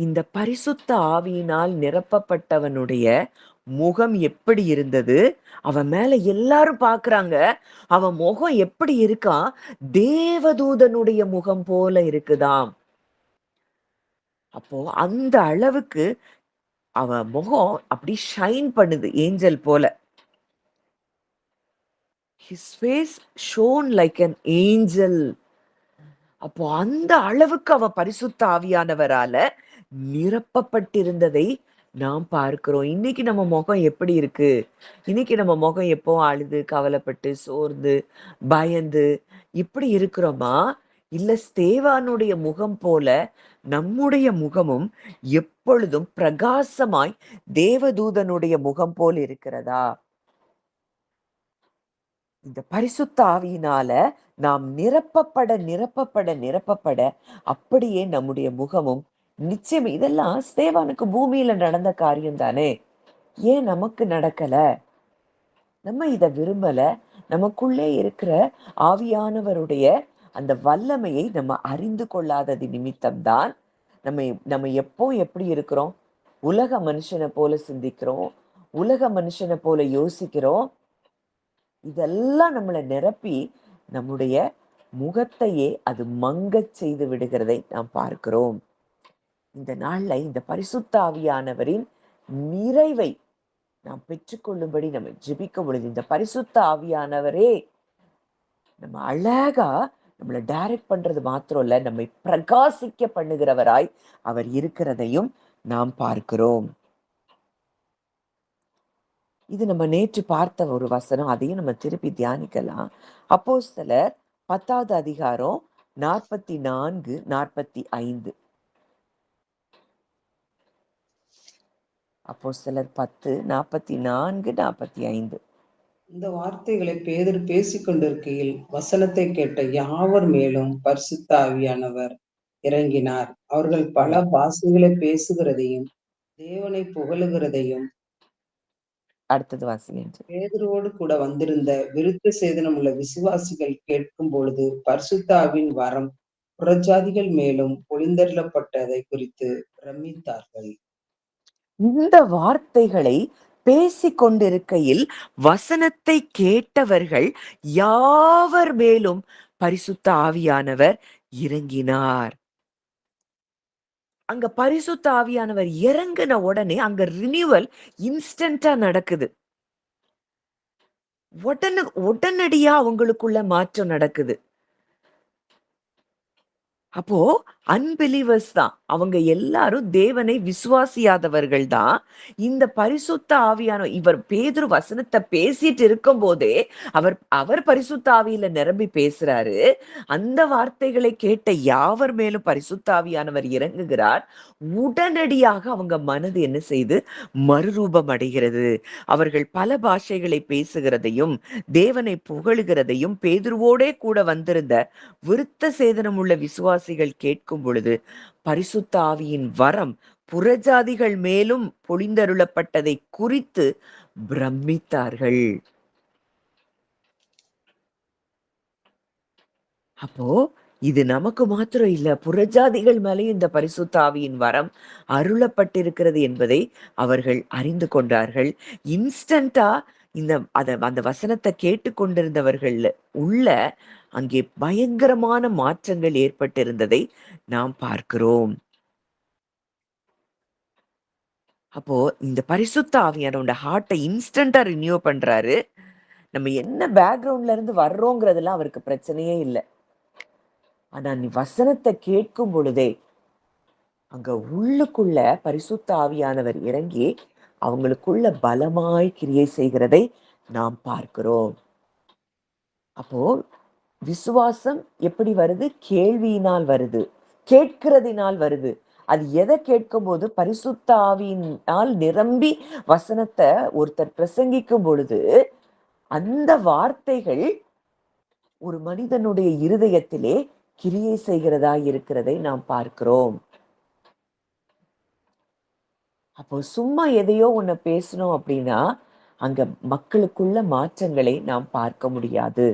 Speaker 1: இந்த பரிசுத்த ஆவியினால் நிரப்பப்பட்டவனுடைய முகம் எப்படி இருந்தது? அவன் மேல எல்லாரும் பார்க்கறாங்க. அவன் முகம் எப்படி இருக்கான்? தேவதூதனுடைய முகம் போல இருக்குதாம். அப்போ அந்த அளவுக்கு அவன் முகம் அப்படி ஷைன் பண்ணுது ஏஞ்சல் போல. His face shone like an angel. அப்போ அந்த அளவுக்கு அவன் பரிசுத்த ஆவியானவரால நிரப்பப்பட்டிருந்ததை நாம் பார்க்கிறோம். இன்னைக்கு நம்ம முகம் எப்படி இருக்கு? இன்னைக்கு நம்ம முகம் எப்போ அழுது, கவலைப்பட்டு, சோர்ந்து, பயந்து இப்படி இருக்கிறோமா? இல்ல ஸ்தேவானுடைய முகம் போல நம்முடைய முகமும் எப்பொழுதும் பிரகாசமாய் தேவதூதனுடைய முகம் போல் இருக்கிறதா? இந்த பரிசுத்த ஆவியினால நாம் நிரப்பப்பட நிரப்பப்பட நிரப்பப்பட அப்படியே நம்முடைய முகமும் நிச்சயம். இதெல்லாம் ஸ்தேவானுக்கு பூமியில நடந்த காரியம் தானே, ஏன் நமக்கு நடக்கல? நம்ம இத விரும்பல. நமக்குள்ளே இருக்கிற ஆவியானவருடைய அந்த வல்லமையை நம்ம அறிந்து கொள்ளாதது நிமித்தம்தான் நம்ம எப்போ எப்படி இருக்கிறோம்? உலக மனுஷனை போல சிந்திக்கிறோம், உலக மனுஷனை போல யோசிக்கிறோம். இதெல்லாம் நம்மளை நிரப்பி நம்முடைய முகத்தையே அது மங்கச் செய்து விடுகிறதை நாம் பார்க்கிறோம். இந்த நாள்ல இந்த பரிசுத்த ஆவியானவரின் நிறைவை நாம் பெற்றுக்கொள்ளும்படி நம்ம ஜெபிக்கும் பொழுது இந்த பரிசுத்த ஆவியானவரே நம்ம அழகா நம்மளை டைரக்ட் பண்றது மாத்திரம் இல்ல, நம்மை பிரகாசிக்க பண்ணுகிறவராய் அவர் இருக்கிறதையும் நாம் பார்க்கிறோம். இது நம்ம நேற்று பார்த்த ஒரு வசனம், அதையும் நம்ம திருப்பி தியானிக்கலாம். அப்போஸ்தலர் 10வது அதிகாரம் 44, 45. அப்போஸ்தலர் 10, 44, 45.
Speaker 2: இந்த வார்த்தைகளை பேதுரு பேசிக் கொண்டிருக்கையில் வசனத்தை கேட்ட யாவர் மேலும் பரிசுத்த ஆவியானவர் இறங்கினார். அவர்கள் பல பாஷைகளை பேசுகிறதையும் தேவனை புகழுகிறதையும்
Speaker 1: அடுத்தது வாசிங்க.
Speaker 2: பேதுருவோடு கூட வந்திருந்த விருத்த சேதனம் உள்ள விசுவாசிகள் கேட்கும் பொழுது பரிசுத்த ஆவியின் வரம் புறஜாதிகள் மேலும் பொழிந்தருளப்பட்டதை குறித்து பிரமித்தார்கள்.
Speaker 1: இந்த வார்த்தைகளை பேசிக் கொண்டிருக்கையில் வசனத்தை கேட்டவர்கள் யாவர் மேலும் பரிசுத்த ஆவியானவர் இறங்கினார். அங்க பரிசுத்த ஆவியானவர் இறங்கின உடனே அங்க ரினியூவல் இன்ஸ்டன்டா நடக்குது. உடனடியா அவங்களுக்குள்ள மாற்றம் நடக்குது. அப்போ அன்பிலீவர்ஸ் தான், அவங்க எல்லாரும் தேவனை விசுவாசியாதவர்கள் தான். இந்த பரிசுத்த ஆவியான இவர் பேதுரு வசனத்தை பேசிட்டு இருக்கும் போதே அவர் பரிசுத்த ஆவியில நிரம்பி பேசுறாரு. அந்த வார்த்தைகளை கேட்ட யாவர் மேலும் பரிசுத்த ஆவியானவர் இறங்குகிறார். உடனடியாக அவங்க மனது என்ன செய்து மறுரூபம் அடைகிறது. அவர்கள் பல பாஷைகளை பேசுகிறதையும் தேவனை புகழுகிறதையும் பேதுருவோடே கூட வந்திருந்த விருத்த சேதனம் உள்ள விசுவாசிகள் கேட்கும் பொழுது பரிசுத்த ஆவியின் வரம் புறஜாதிகள் மேலும் பொழிந்தருளப்பட்டதை குறித்து பிரமித்தார்கள். அப்போ இது நமக்கு மாத்திரம் இல்ல, புறஜாதிகள் மேலேயும் இந்த பரிசுத்த ஆவியின் வரம் அருளப்பட்டிருக்கிறது என்பதை அவர்கள் அறிந்து கொண்டார்கள். இன்ஸ்டன்டா அந்த வசனத்தை கேட்டுக்கொண்டிருந்தவர்கள் உள்ள அங்கே பயங்கரமான மாற்றங்கள் ஏற்பட்டிருந்ததை நாம் பார்க்கிறோம். அப்போ இந்த பரிசுத்த ஆவியானோட ஹார்ட்டை இன்ஸ்டன்டா ரினியூ பண்றாரு. நம்ம என்ன பேக்ரவுண்ட்ல இருந்து வர்றோங்கிறதுலாம் அவருக்கு பிரச்சனையே இல்லை. ஆனா நீ வசனத்தை கேட்கும் பொழுதே அங்க உள்ளுக்குள்ள பரிசுத்த ஆவியானவர் இறங்கி அவங்களுக்குள்ள பலமாய் கிரியை செய்கிறதை நாம் பார்க்கிறோம். அப்போ விசுவாசம் எப்படி வருது? கேள்வியினால் வருது. கேட்கிறதினால் வருது. அது எத கேட்கும்போது பரிசுத்த ஆவியினால் நிரம்பி வசனத்த ஒருத்தர் பிரசங்கிக்கும் பொழுது, அந்த வார்த்தைகள் ஒரு மனிதனுடைய இருதயத்திலே கிரியை செய்கிறதா இருக்கிறதை நாம் பார்க்கிறோம். அப்போ சும்மா எதையோ ஒண்ண பேசணும் அப்படின்னா, அங்க மக்களுக்குள்ள மாற்றங்களை நாம் பார்க்க முடியாது.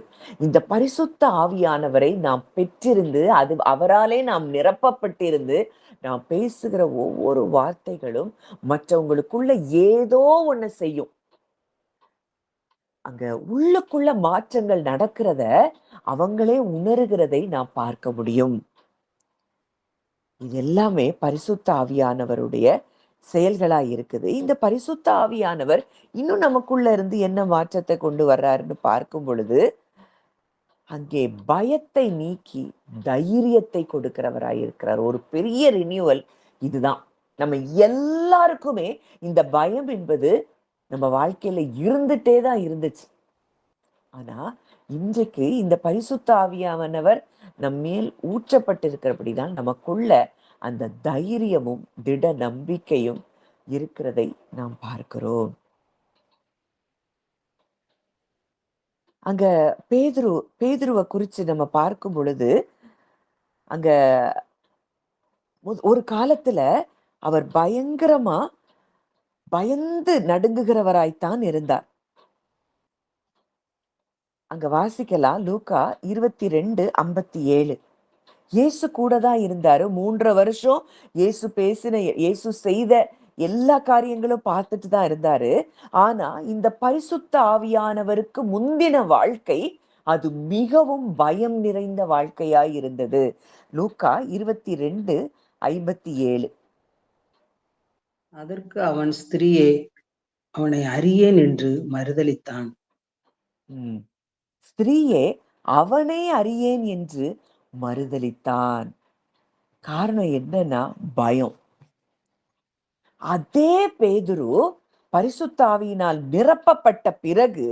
Speaker 1: இந்த பரிசுத்த ஆவியானவரை நாம் பெற்றிருந்து, அது அவராலே நாம் நிரப்பப்பட்டிருந்து, நாம் பேசுகிற ஒவ்வொரு வார்த்தைகளும் மற்றவங்களுக்குள்ள ஏதோ ஒண்ண செய்யும். அங்க உள்ளுக்குள்ள மாற்றங்கள் நடக்கிறத, அவங்களே உணருகிறதை நாம் பார்க்க முடியும். இது எல்லாமே பரிசுத்த ஆவியானவருடைய செயல்களா இருக்குது. இந்த பரிசுத்த ஆவியானவர் இன்னும் நமக்குள்ள இருந்து என்ன மாற்றத்தை கொண்டு வர்றாருன்னு பார்க்கும் பொழுது, அங்கே பயத்தை நீக்கி தைரியத்தை கொடுக்கிறவராய் இருக்கிறார். ஒரு பெரிய ரினியூவல் இதுதான். நம்ம எல்லாருக்குமே இந்த பயம் என்பது நம்ம வாழ்க்கையில இருந்துட்டே தான் இருந்துச்சு. ஆனா இன்றைக்கு இந்த பரிசுத்த ஆவியானவர் நம்மேல் ஊற்றப்பட்டிருக்கிறபடிதான் நமக்குள்ள அந்த தைரியமும் திட நம்பிக்கையும் இருக்கிறதை நாம் பார்க்கிறோம். அங்க பேதுருவ குறிச்சு நம்ம பார்க்கும் பொழுது, அங்க ஒரு காலத்துல அவர் பயங்கரமா பயந்து நடுங்குகிறவராய்த்தான் இருந்தார். அங்க வாசிக்கலாம் லூக்கா 22:57. இயேசு கூட தான் இருந்தாரு. 3 வருஷம் இயேசு செய்த எல்லா காரியங்களும் பார்த்துட்டு தான் இருந்தாரு. ஆனா இந்த பரிசுத்த ஆவியானவருக்கு முந்தின வாழ்க்கை அது மிகவும் பயம் நிறைந்த வாழ்க்கையாய் இருந்தது. லூக்கா 22:57.
Speaker 2: அதற்கு அவன், ஸ்திரீயே, அவனை அறியேன் என்று மறுதலித்தான்.
Speaker 1: ஸ்திரீயே அவனை அறியேன் என்று மறுதலித்தான். காரணம் என்னன்னா பயம். அதே பேதுரு பரிசுத்த ஆவியினால் நிரப்பப்பட்ட பிறகு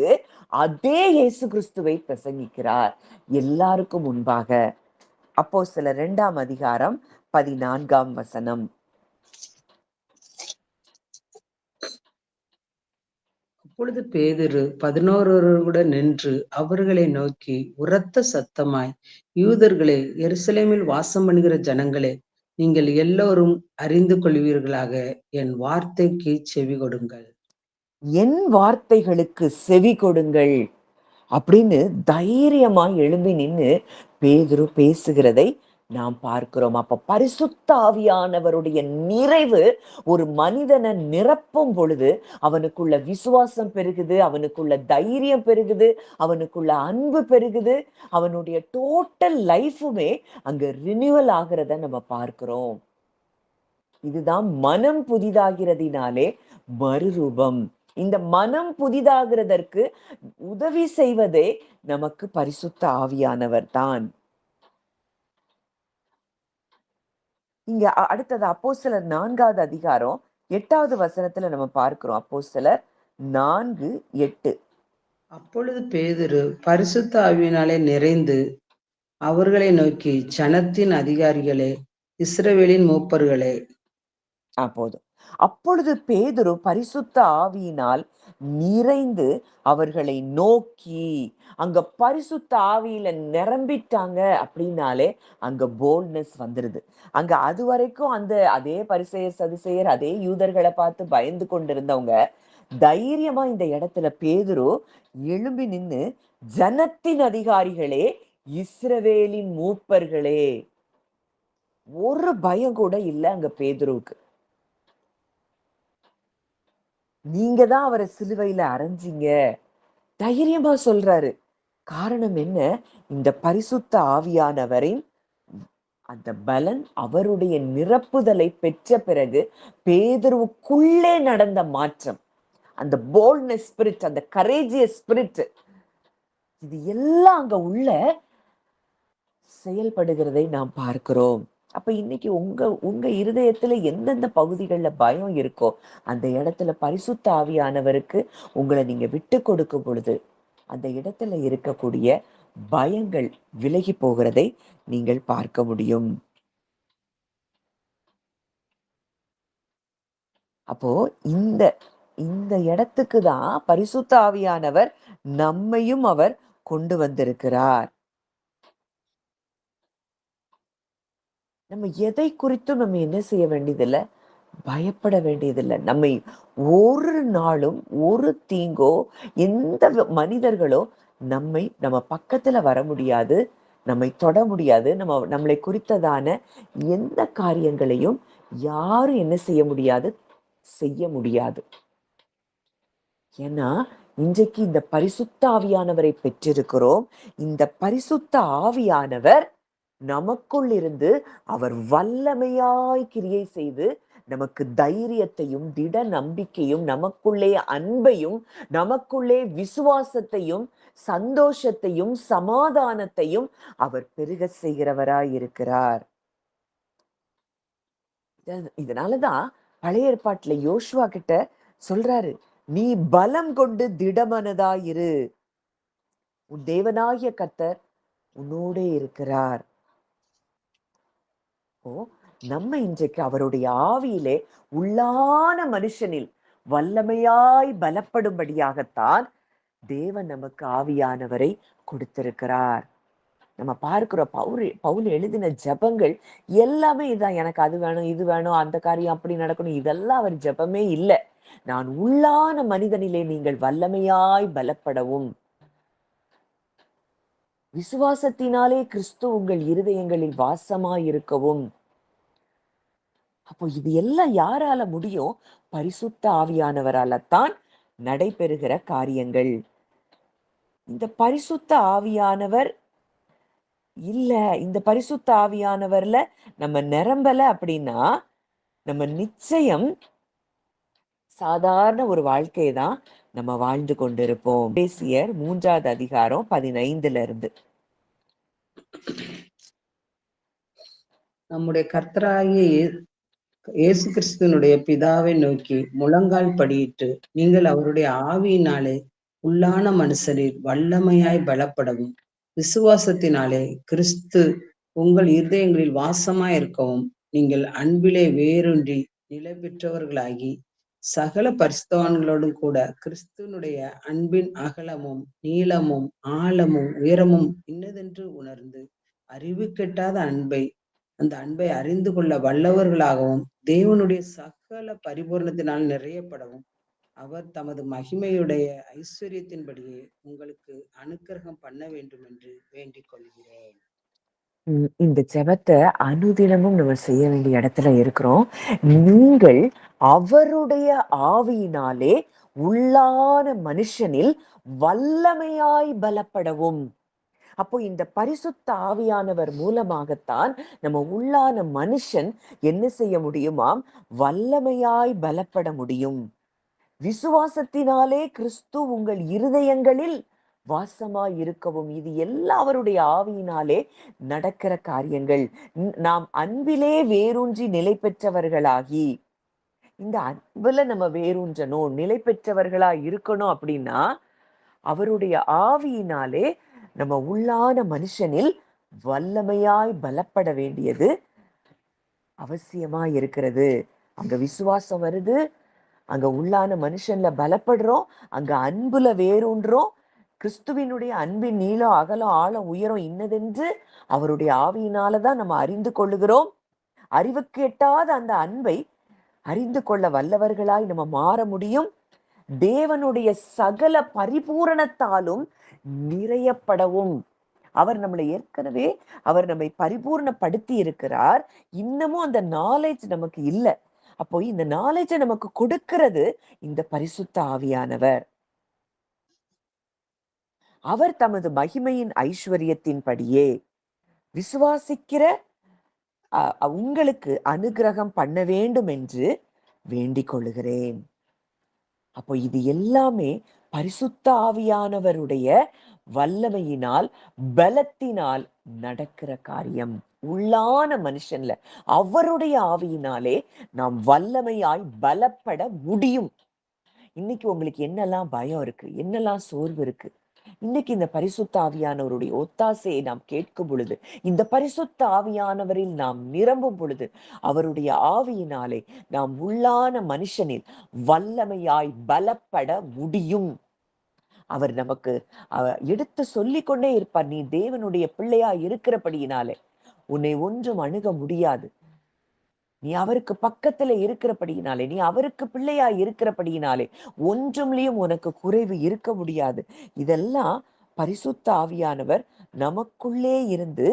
Speaker 1: அதே இயேசு கிறிஸ்துவை பிரசங்கிக்கிறார் எல்லாருக்கும் முன்பாக. அப்போஸ்தலர் 2ஆம் அதிகாரம் 14ஆம் வசனம்.
Speaker 2: அப்பொழுது பேதுரு 11 நின்று அவர்களை நோக்கி உரத்த சத்தமாய், யூதர்களே, எருசலேமில் வாசம் பண்ணுகிற ஜனங்களே, நீங்கள் எல்லோரும் அறிந்து கொள்வீர்களாக, என் வார்த்தைக்கு செவி கொடுங்கள்.
Speaker 1: என் வார்த்தைகளுக்கு செவி கொடுங்கள் அப்படின்னு தைரியமா எழும்பி நின்னு பேதுரு பேசுகிறதை நாம் பார்க்கிறோம். அப்ப பரிசுத்த ஆவியானவருடைய நிறைவு ஒரு மனிதனை நிரப்பும் பொழுது அவனுக்குள்ள விசுவாசம் பெருகுது, அவனுக்குள்ள தைரியம் பெருகுது, அவனுக்குள்ள அன்பு பெருகுது, அவனுடைய டோட்டல் லைஃபுமே அங்க ரினியூவல் ஆகிறத நம்ம பார்க்கிறோம். இதுதான் மனம் புதிதாகிறதினாலே மறுரூபம். இந்த மனம் புதிதாகிறதற்கு உதவி செய்வதே நமக்கு பரிசுத்த ஆவியானவர் தான். இங்க அடுத்தது அப்போஸ்தலர் 4ஆவது அதிகாரம் 8ஆவது வசனத்துல நம்ம பார்க்கிறோம். அப்போஸ்தலர் 4:8.
Speaker 2: அப்பொழுது பேதுரு பரிசுத்த ஆவியினாலே நிறைந்து அவர்களை நோக்கி, ஜனத்தின் அதிகாரிகளே, இஸ்ரவேலின் மூப்பர்களே.
Speaker 1: போதும். அப்பொழுது பேதுரு பரிசுத்த ஆவியினால் நிறைந்து அவர்களை நோக்கி, அங்க பரிசுத்த ஆவியில நிரம்பிட்டாங்க அப்படின்னாலே அங்க போல்ட்னஸ் வந்துருது. அங்க அது வரைக்கும் அதே பரிசேயர் சதுசேயர் அதே யூதர்களை பார்த்து பயந்து கொண்டிருந்தவங்க தைரியமா இந்த இடத்துல பேதுரு எழும்பி நின்னு, ஜனத்தின் அதிகாரிகளே, இஸ்ரவேலின் மூப்பர்களே, ஒரு பயம் கூட இல்ல அங்க பேதுருவுக்கு. நீங்க தான் அவரை சிலுவையில அறைஞ்சீங்க தைரியமா சொல்றாரு. காரணம் என்ன? இந்த பரிசுத்த ஆவியானவரின் அந்த பலன் அவருடைய நிரப்புதலை பெற்ற பிறகு பேதுருவுக்குள்ளே நடந்த மாற்றம், அந்த போல்ட்னஸ் ஸ்பிரிட், அந்த கரேஜியஸ் ஸ்பிரிட், இது எல்லாம் அங்க உள்ள செயல்படுகிறதை நாம் பார்க்கிறோம். அப்ப இன்னைக்கு உங்க இருதயத்துல எந்தெந்த பகுதிகள்ல பயம் இருக்கோ அந்த இடத்துல பரிசுத்த ஆவியானவருக்கு உங்களை நீங்க விட்டு கொடுக்கும் பொழுது அந்த இடத்துல இருக்கக்கூடிய பயங்கள் விலகி போகிறதை நீங்கள் பார்க்க முடியும். அப்போ இந்த இந்த இடத்துக்கு தான் பரிசுத்த ஆவியானவர் நம்மையும் அவர் கொண்டு வந்திருக்கிறார். நம்ம எதை குறித்தும் நம்ம என்ன செய்ய வேண்டியதில்ல, பயப்பட வேண்டியதில்ல. நம்மை ஒரு நாளும் ஒரு தீங்கோ, எந்த மனிதர்களோ நம்ம பக்கத்துல வர முடியாது. நம்மை தொட முடியாது. நம்மளை குறித்ததான எந்த காரியங்களையும் யாரும் என்ன செய்ய முடியாது? செய்ய முடியாது. ஏன்னா, இன்றைக்கு இந்த பரிசுத்த ஆவியானவரை பெற்றிருக்கிறோம். இந்த பரிசுத்த ஆவியானவர் நமக்குள் இருந்து அவர் வல்லமையாய் கிரியை செய்து நமக்கு தைரியத்தையும் திட நம்பிக்கையும் நமக்குள்ளே அன்பையும் நமக்குள்ளே விசுவாசத்தையும் சந்தோஷத்தையும் சமாதானத்தையும் அவர் பெருக செய்கிறவராய் இருக்கிறார். இதனாலதான் பழைய ஏற்பாட்டுல யோசுவா கிட்ட சொல்றாரு, நீ பலம் கொண்டு திடமனதாயிரு, உன் தேவனாகிய கர்த்தர் உன்னோடே இருக்கிறார். நம்ம இன்றைக்கு அவருடைய ஆவியிலே உள்ளான மனுஷனில் வல்லமையாய் பலப்படும்படியாகத்தான் தேவன் நமக்கு ஆவியானவரை கொடுத்திருக்கிறார். நம்ம பார்க்கிற பவுல் எழுதின ஜெபங்கள் எல்லாமே இதான். எனக்கு அது வேணும், இது வேணும், அந்த காரியம் அப்படி நடக்கணும், இதெல்லாம் அவர் ஜெபமே இல்லை. நான் உள்ளான மனிதனிலே நீங்கள் வல்லமையாய் பலப்படவும், விசுவாசத்தினாலே கிறிஸ்து உங்கள் இருதயங்களில் வாசமாய் இருக்கவும். அப்போ இது எல்லாம் யாரால முடியும்? பரிசுத்த ஆவியானவரால்தான் நடைபெறுகிற காரியங்கள். இந்த பரிசுத்த ஆவியானவர் இந்த பரிசுத்த ஆவியானவர்ல நம்ம நிரம்பல அப்படின்னா நம்ம நிச்சயம் சாதாரண ஒரு வாழ்க்கையை தான் நம்ம வாழ்ந்து கொண்டிருப்போம். எபேசியர் 3வது அதிகாரம் 15ல இருந்து.
Speaker 2: நம்முடைய கர்த்தராகிய இயேசு கிறிஸ்துவனுடைய பிதாவை நோக்கி முழங்கால் படியிட்டு நீங்கள் அவருடைய ஆவியினாலே உள்ளான மனுஷரில் வல்லமையாய் பலப்படவும், விசுவாசத்தினாலே கிறிஸ்து உங்கள் இருதயங்களில் வாசமாய் இருக்கவும், நீங்கள் அன்பிலே வேரூன்றி நிலை பெற்றவர்களாகி சகல பரிசுத்தவான்களோடும் கூட கிறிஸ்துவனுடைய அன்பின் அகலமும் நீளமும் ஆழமும் உயரமும் இன்னதென்று உணர்ந்து அறிவு கெட்டாத அந்த அன்பை அறிந்து கொள்ள வல்லவர்களாகவும் தேவனுடைய சகல பரிபூர்ணத்தினால் நிறையப்படவும் அவர் தமது மகிமையுடைய ஐஸ்வர்யத்தின்படியே உங்களுக்கு அனுக்கிரகம் பண்ண வேண்டும் என்று வேண்டிக் கொள்கிறேன்.
Speaker 1: இந்த ஜெபத்தை அனுதினமும் நம்ம செய்ய வேண்டிய இடத்துல இருக்கிறோம். நீங்கள் அவருடைய ஆவியினாலே உள்ளான மனுஷனில் வல்லமையாய் பலப்படவும். அப்போ இந்த பரிசுத்த ஆவியானவர் மூலமாகத்தான் நம்ம உள்ளான மனுஷன் என்ன செய்ய முடியுமாம்? வல்லமையாய் பலப்பட முடியும். விசுவாசத்தினாலே கிறிஸ்து உங்கள் இருதயங்களில் வாசமாய் இருக்கவும். இது எல்லாம் அவருடைய ஆவியினாலே நடக்கிற காரியங்கள். நாம் அன்பிலே வேரூன்றி நிலை பெற்றவர்களாகி, இந்த அன்புல நம்ம வேரூன்றணும், நிலை பெற்றவர்களா இருக்கணும் அப்படின்னா அவருடைய ஆவியினாலே நம்ம உள்ளான மனுஷனில் வல்லமையாய் பலப்பட வேண்டியது அவசியமா இருக்கிறது. அங்க விசுவாசம் வருது, அங்க உள்ளான மனுஷன்ல பலப்படுறோம், அங்க அன்புல வேரூன்றோம். கிறிஸ்துவினுடைய அன்பின் நீளம் அகலம் ஆழம் உயரம் இன்னதென்று அவருடைய ஆவியினாலதான் நம்ம அறிந்து கொள்ளுகிறோம். அறிவுக்கு எட்டாத அந்த அன்பை அறிந்து கொள்ள வல்லவர்களாய் நம்ம மாற முடியும். தேவனுடைய சகல பரிபூரணத்தாலும் நிறையப்படவும். அவர் நம்மை பரிபூர்ணப்படுத்தி இருக்கிறார். இன்னமும் அந்த நாலேஜ் நமக்கு இல்லை. அப்போ இந்த நாலேஜை நமக்கு கொடுக்கிறது இந்த பரிசுத்த ஆவியானவர். அவர் தமது மகிமையின் ஐஸ்வர்யத்தின்படியே விசுவாசிக்கிற உங்களுக்கு அனுகிரகம் பண்ண வேண்டும் என்று வேண்டிக் கொள்ளுகிறேன். அப்போ இது எல்லாமே பரிசுத்த ஆவியானவருடைய வல்லமையினால் பலத்தினால் நடக்கிற காரியம். உள்ளான மனுஷன்ல அவருடைய ஆவியினாலே நாம் வல்லமையாய் பலப்பட முடியும். இன்னைக்கு உங்களுக்கு என்னெல்லாம் பயம் இருக்கு, என்னெல்லாம் சோர்வு இருக்கு, இன்னைக்கு இந்த பரிசுத்த ஆவியானவருடைய ஒத்தாசையை நாம் கேட்கும் பொழுது, இந்த பரிசுத்த ஆவியானவரில் நாம் நிரம்பும் பொழுது, அவருடைய ஆவியினாலே நாம் உள்ளான மனுஷனில் வல்லமையாய் பலப்பட முடியும். அவர் நமக்கு எடுத்து சொல்லிக் கொண்டே இருப்பார். நீ தேவனுடைய பிள்ளையா இருக்கிறபடியினாலே உன்னை ஒன்றும் அணுக முடியாது. நீ அவருக்கு பக்கத்துல இருக்கிறபடியினாலே, நீ அவருக்கு பிள்ளையா இருக்கிறபடியினாலே ஒன்றும்லயும் உனக்கு குறைவு இருக்க முடியாது. இதெல்லாம் பரிசுத்த ஆவியானவர் நமக்குள்ளே இருந்து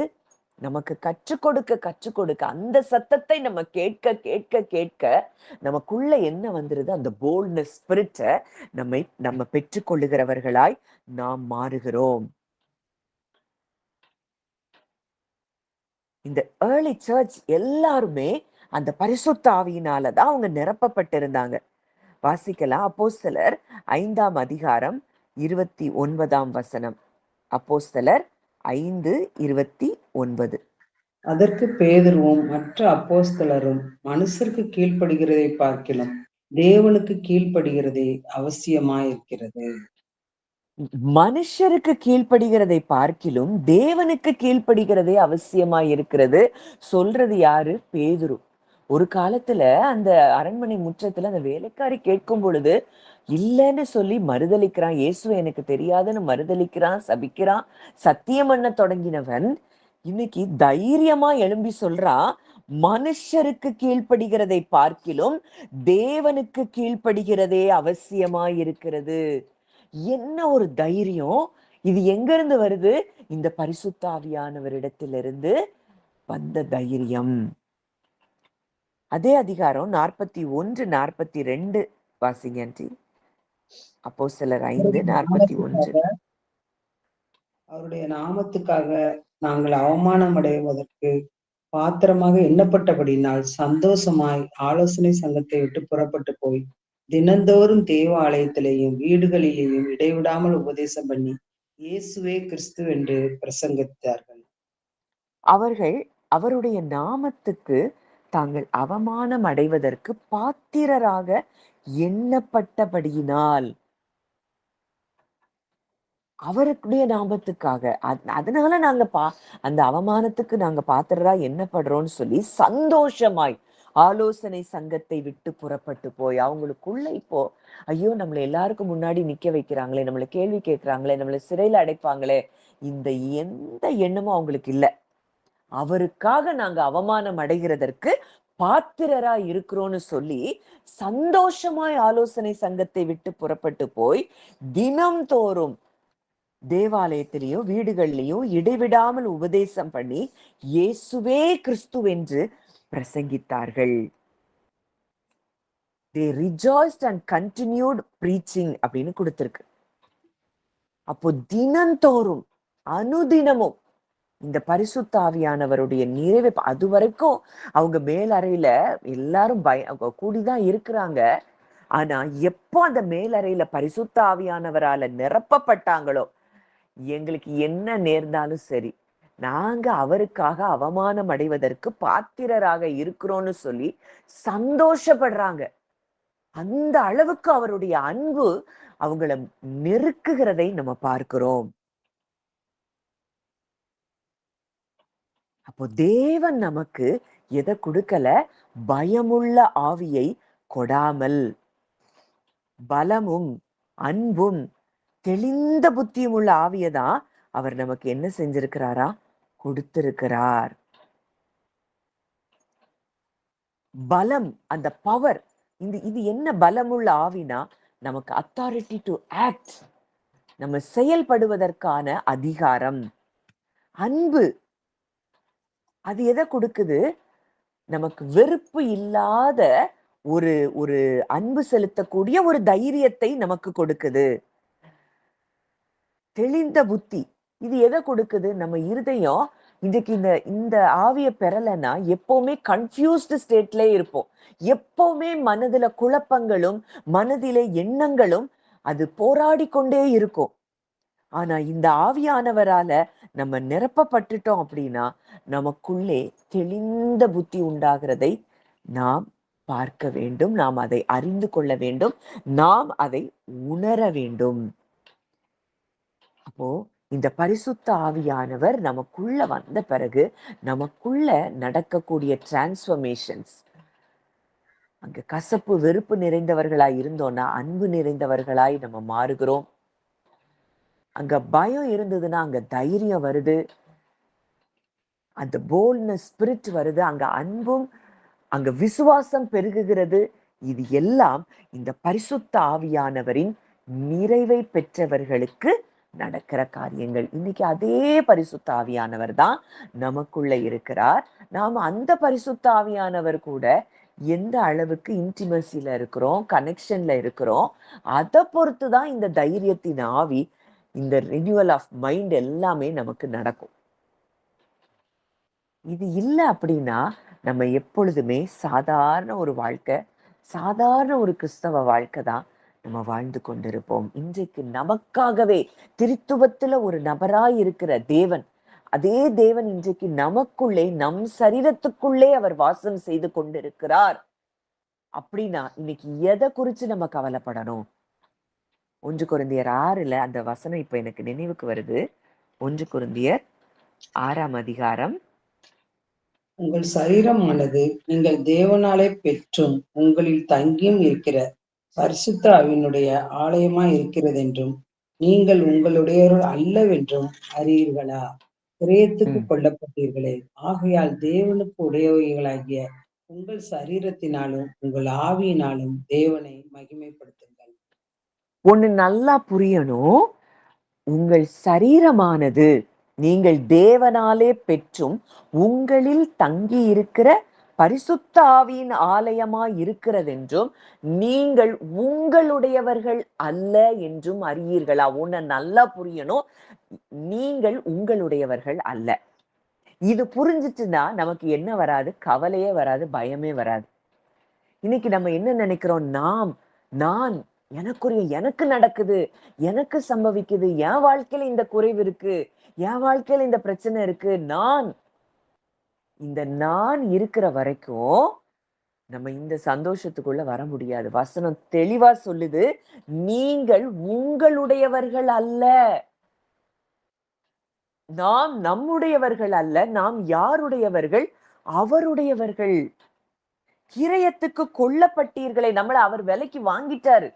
Speaker 1: நமக்கு கற்றுக் கொடுக்க அந்த சத்தத்தை நம்ம கேட்க கேட்க கேட்க நமக்குள்ள என்ன வந்துருது, அந்த போல்ட்னஸ் ஸ்பிரிட்ட நம்ம பெற்றுக்கொள்ளுகிறவர்களாய் நாம் மாறுகிறோம். இந்த ஏர்லி சர்ச் எல்லாருமே அந்த பரிசுத்த ஆவியினாலதான் அவங்க நிரப்பப்பட்டிருந்தாங்க. வாசிக்கலாம். அப்போஸ்தலர் 5ஆம் அதிகாரம் 29ஆம் வசனம். அப்போஸ்தலர் 5:29.
Speaker 2: அதற்கு பேதுருவும் மற்ற அப்போஸ்தலரும், மனுஷருக்கு கீழ்ப்படுகிறதை பார்க்கிலும் தேவனுக்கு கீழ்ப்படுகிறதே அவசியமாயிருக்கிறது.
Speaker 1: மனுஷருக்கு கீழ்ப்படுகிறதை பார்க்கிலும் தேவனுக்கு கீழ்ப்படுகிறதே அவசியமாய் இருக்கிறது. சொல்றது யாரு? பேதுரு. ஒரு காலத்துல அந்த அரண்மனை முற்றத்துல அந்த வேலைக்காரி கேட்கும் பொழுது இல்லைன்னு சொல்லி மறுதலிக்கிறான். இயேசு எனக்கு தெரியாதுன்னு மறுதலிக்கிறான், சபிக்கிறான், சத்தியம் பண்ண தொடங்கினவன் இன்னைக்கு தைரியமா எழும்பி சொல்றான், மனுஷருக்கு கீழ்ப்படுகிறதை பார்க்கிலும் தேவனுக்கு கீழ்ப்படுகிறதே அவசியமாய் இருக்கிறது. என்ன ஒரு தைரியம்! இது எங்க இருந்து வருது? இந்த பரிசுத்த ஆவியானவரிடத்திலிருந்து வந்த தைரியம். அதே அதிகாரம் 41, 42 வாசிங்க ஆண்டி. அப்போஸ்தலர் 5:41.
Speaker 2: அவருடைய நாமத்துக்காக நாங்கள் அவமானம் அடைவதற்கு பாத்திரமாக எண்ணப்பட்டபடினால் சந்தோஷமாய் ஆலோசனை சங்கத்தை விட்டு புறப்பட்டு போய் தினந்தோறும் தேவ ஆலயத்திலேயும் வீடுகளிலேயும் இடைவிடாமல் உபதேசம் பண்ணி இயேசுவே கிறிஸ்து என்று பிரசங்கித்தார்கள்.
Speaker 1: அவர்கள் அவருடைய நாமத்துக்கு தாங்கள் அவமானம் அடைவதற்கு பாத்திரராக எண்ணப்பட்டபடியினால், அவருடைய நாமத்துக்காக அதனால நாங்க அந்த அவமானத்துக்கு நாங்க பாத்திரரா எண்ணப்படுறோம்னு சொல்லி சந்தோஷமாய் ஆலோசனை சங்கத்தை விட்டு புறப்பட்டு போய் அவங்களுக்குள்ள இப்போ ஐயோ நம்மளை எல்லாருக்கும் முன்னாடி நிக்க வைக்கிறாங்களே, நம்மளை கேள்வி கேட்கிறாங்களே, நம்மளை சிறையில அடைப்பாங்களே, இந்த எந்த எண்ணமும் அவங்களுக்கு இல்ல. அவருக்காக நாங்க அவமானம் அடைகிறதற்கு பாத்திரரா இருக்கிறோம்னு சொல்லி சந்தோஷமாய் ஆலோசனை சங்கத்தை விட்டு புறப்பட்டு போய் தினம்தோறும் தேவாலயத்திலேயோ வீடுகள்லயோ இடைவிடாமல் உபதேசம் பண்ணி இயேசுவே கிறிஸ்து என்று பிரசங்கித்தார்கள். They rejoiced and continued preaching அப்படின்னு கொடுத்திருக்கு. அப்போ தினந்தோறும் அனுதினமும் இந்த பரிசுத்த ஆவியானவருடைய நிறைவு அது வரைக்கும் அவங்க மேலறையில எல்லாரும் கூடிதான் இருக்கிறாங்க. ஆனா எப்போ அந்த மேலறையில பரிசுத்த ஆவியானவரால நிரப்பப்பட்டாங்களோ, எங்களுக்கு என்ன நேர்ந்தாலும் சரி, நாங்க அவருக்காக அவமானம் அடைவதற்கு பாத்திரராக இருக்கிறோம்னு சொல்லி சந்தோஷப்படுறாங்க. அந்த அளவுக்கு அவருடைய அன்பு அவங்கள நெருக்குகிறதை நம்ம பார்க்கிறோம். அப்போ தேவன் நமக்கு எதை கொடுக்கல? பயமுள்ள ஆவியை கொடாமல் பலமும் அன்பும் தெளிந்த புத்தியும் உள்ள ஆவியதான் அவர் நமக்கு என்ன செஞ்சிருக்கிறாரா? கொடுத்திருக்கிறார். பலம், அந்த பவர், இது என்ன பலமுள்ள ஆவினா? நமக்கு அத்தாரிட்டி டு ஆக்ட், நம்ம செயல்படுவதற்கான அதிகாரம். அன்பு, அது எதை கொடுக்குது? நமக்கு வெறுப்பு இல்லாத ஒரு ஒரு அன்பு செலுத்தக்கூடிய ஒரு தைரியத்தை நமக்கு கொடுக்குது. தெளிந்த புத்தி, இது எதை கொடுக்குது? நம்ம இருதயம் இன்னைக்கு இந்த ஆவிய பெறலைன்னா எப்பவுமே கன்ஃபியூஸ்டு ஸ்டேட்ல இருப்போம். எப்பவுமே மனதுல குழப்பங்களும் மனதிலே எண்ணங்களும் அது போராடி கொண்டே இருக்கும். ஆனா இந்த ஆவியானவரால நம்ம நிரப்பப்பட்டுட்டோம் அப்படின்னா நமக்குள்ளே தெளிந்த புத்தி உண்டாகிறதை நாம் பார்க்க வேண்டும், நாம் அதை அறிந்து கொள்ள வேண்டும், நாம் அதை உணர வேண்டும். அப்போ இந்த பரிசுத்த ஆவியானவர் நமக்குள்ள வந்த பிறகு நமக்குள்ள நடக்கக்கூடிய டிரான்ஸ்ஃபர்மேஷன்ஸ், அங்க கசப்பு வெறுப்பு நிறைந்தவர்களாய் இருந்தோம்னா அன்பு நிறைந்தவர்களாய் நம்ம மாறுகிறோம். அங்க பயம் இருந்ததுன்னா அங்க தைரியம் வருது. அந்த போல்ட்னஸ் ஸ்பிரிட் வருது. அங்க அன்பும், அங்க விசுவாசம் பெருகுகிறது. இது எல்லாம் இந்த பரிசுத்த ஆவியானவரின் நிறைவை பெற்றவர்களுக்கு நடக்கிற காரியங்கள். இன்னைக்கு அதே பரிசுத்த ஆவியானவர் தான் நமக்குள்ள இருக்கிறார். நாம அந்த பரிசுத்த ஆவியானவர் கூட எந்த அளவுக்கு இன்டிமசில இருக்கிறோம், கனெக்ஷன்ல இருக்கிறோம், அதை பொறுத்து தான் இந்த தைரியத்தின் ஆவி, இந்த ரினியூவல் ஆஃப் மைண்ட் எல்லாமே நமக்கு நடக்கும். இது இல்லை அப்படின்னா நம்ம எப்பொழுதுமே சாதாரண ஒரு வாழ்க்கை, சாதாரண ஒரு கிறிஸ்தவ வாழ்க்கை தான் நம்ம வாழ்ந்து கொண்டிருப்போம். இன்றைக்கு நமக்காகவே திருத்துவத்துல ஒரு நபராய் இருக்கிற தேவன், அதே தேவன் இன்றைக்கு நமக்குள்ளே, நம் சரீரத்துக்குள்ளே அவர் வாசம் செய்து கொண்டிருக்கிறார் அப்படின்னா இன்னைக்கு எதை குறிச்சு நம்ம கவலைப்படணும்? 1 கொரிந்தியர் 6ல அந்த வசனம் இப்ப எனக்கு நினைவுக்கு வருது. 1 கொரிந்தியர் 6ஆம் அதிகாரம்.
Speaker 2: உங்கள் சரீரமானது நீங்கள் தேவனாலே பெற்றும் உங்களில் தங்கியும் இருக்கிற பரிசுத்த ஆவியினுடைய ஆலயமாய் இருக்கிறதென்றும் நீங்கள் உங்களுடையவர்கள் அல்லவென்றும் அறியீர்களா? கிரயத்துக்கு கொல்லப்பட்டீர்களே, ஆகையால் தேவனுக்கு உடையவைகளாகிய உங்கள் சரீரத்தினாலும் உங்கள் ஆவியினாலும் தேவனை மகிமைப்படுத்துங்கள்.
Speaker 1: ஒண்ணு நல்லா புரியணும். உங்கள் சரீரமானது நீங்கள் தேவனாலே பெற்றும் உங்களில் தங்கி இருக்கிற பரிசுத்த ஆவியின் ஆலயமாய் இருக்கிறதென்றும் நீங்கள் உங்களுடையவர்கள் அல்ல என்றும் அறியீர்களா? ஒண்ணு நல்லா புரியணும். நீங்கள் உங்களுடையவர்கள் அல்ல. இது புரிஞ்சிட்டுன்னா நமக்கு என்ன வராது? கவலையே வராது, பயமே வராது. இன்னைக்கு நம்ம என்ன நினைக்கிறோம்? நான் எனக்கு நடக்குது, எனக்கு சம்பவிக்குது, என் வாழ்க்கையில இந்த குறைவு இருக்கு, என் வாழ்க்கையில இந்த பிரச்சனை இருக்கு. நான் இருக்கிற வரைக்கும் நம்ம இந்த சந்தோஷத்துக்குள்ள வர முடியாது. வசனம் தெளிவா சொல்லுது, நீங்கள் உங்களுடையவர்கள் அல்ல. நாம் நம்முடையவர்கள் அல்ல. நாம் யாருடையவர்கள்? அவருடையவர்கள். கிரயத்துக்கு கொல்லப்பட்டீர்களே, நம்மள அவர் விலைக்கு வாங்கிட்டாரு.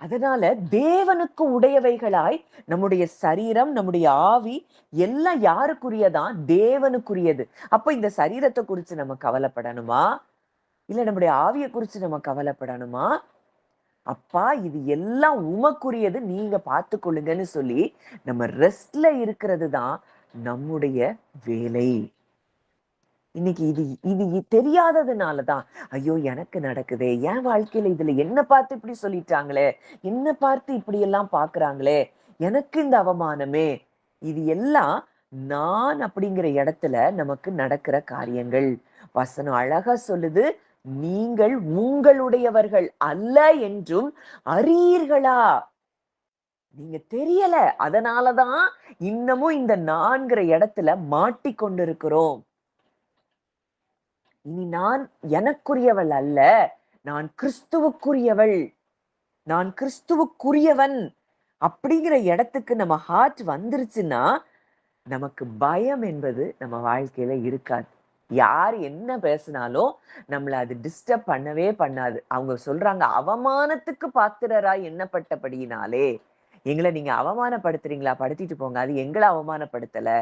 Speaker 1: அதனால தேவனுக்கு உடையவைகளாய் நம்முடைய சரீரம், நம்முடைய ஆவி எல்லாம் யாருக்குரியதான்? தேவனுக்குரியது. அப்ப இந்த சரீரத்தை குறிச்சு நம்ம கவலைப்படணுமா? இல்ல நம்முடைய ஆவியை குறிச்சு நம்ம கவலைப்படணுமா? அப்பா இது எல்லாம் உமக்குரியது, நீங்க பார்த்துக்கொள்ளுங்கன்னு சொல்லி நம்ம ரெஸ்ட்ல இருக்கிறது தான் நம்முடைய வேலை. இன்னைக்கு இது இது தெரியாததுனாலதான், ஐயோ எனக்கு நடக்குதே, என் வாழ்க்கையில இதுல என்ன பார்த்து இப்படி சொல்லிட்டாங்களே, என்ன பார்த்து இப்படி எல்லாம் பாக்குறாங்களே, எனக்கு இந்த அவமானமே, இது எல்லாம் நான் அப்படிங்கிற இடத்துல நமக்கு நடக்கிற காரியங்கள். வசனம் அழகா சொல்லுது, நீங்கள் உங்களுடையவர்கள் அல்ல என்றும் அறியீர்களா? நீங்க தெரியல, அதனாலதான் இன்னமும் இந்த நான்கிற இடத்துல மாட்டிக்கொண்டிருக்கிறோம். இனி நான் எனக்குரியவள் அல்ல, நான் கிறிஸ்துவுக்குரியவள், நான் கிறிஸ்துவுக்குரியவன் அப்படிங்கிற இடத்துக்கு நம்ம ஹார்ட் வந்துருச்சுன்னா நமக்கு பயம் என்பது நம்ம வாழ்க்கையில இருக்காது. யார் என்ன பேசினாலும் நம்மள அது டிஸ்டர்ப் பண்ணவே பண்ணாது. அவங்க சொல்றாங்க, அவமானத்துக்கு பாத்திரராய் எண்ணப்பட்டபடியினாலே எங்களை நீங்க அவமானப்படுத்துறீங்களா, படுத்திட்டு போங்க, அது எங்களை அவமானப்படுத்தல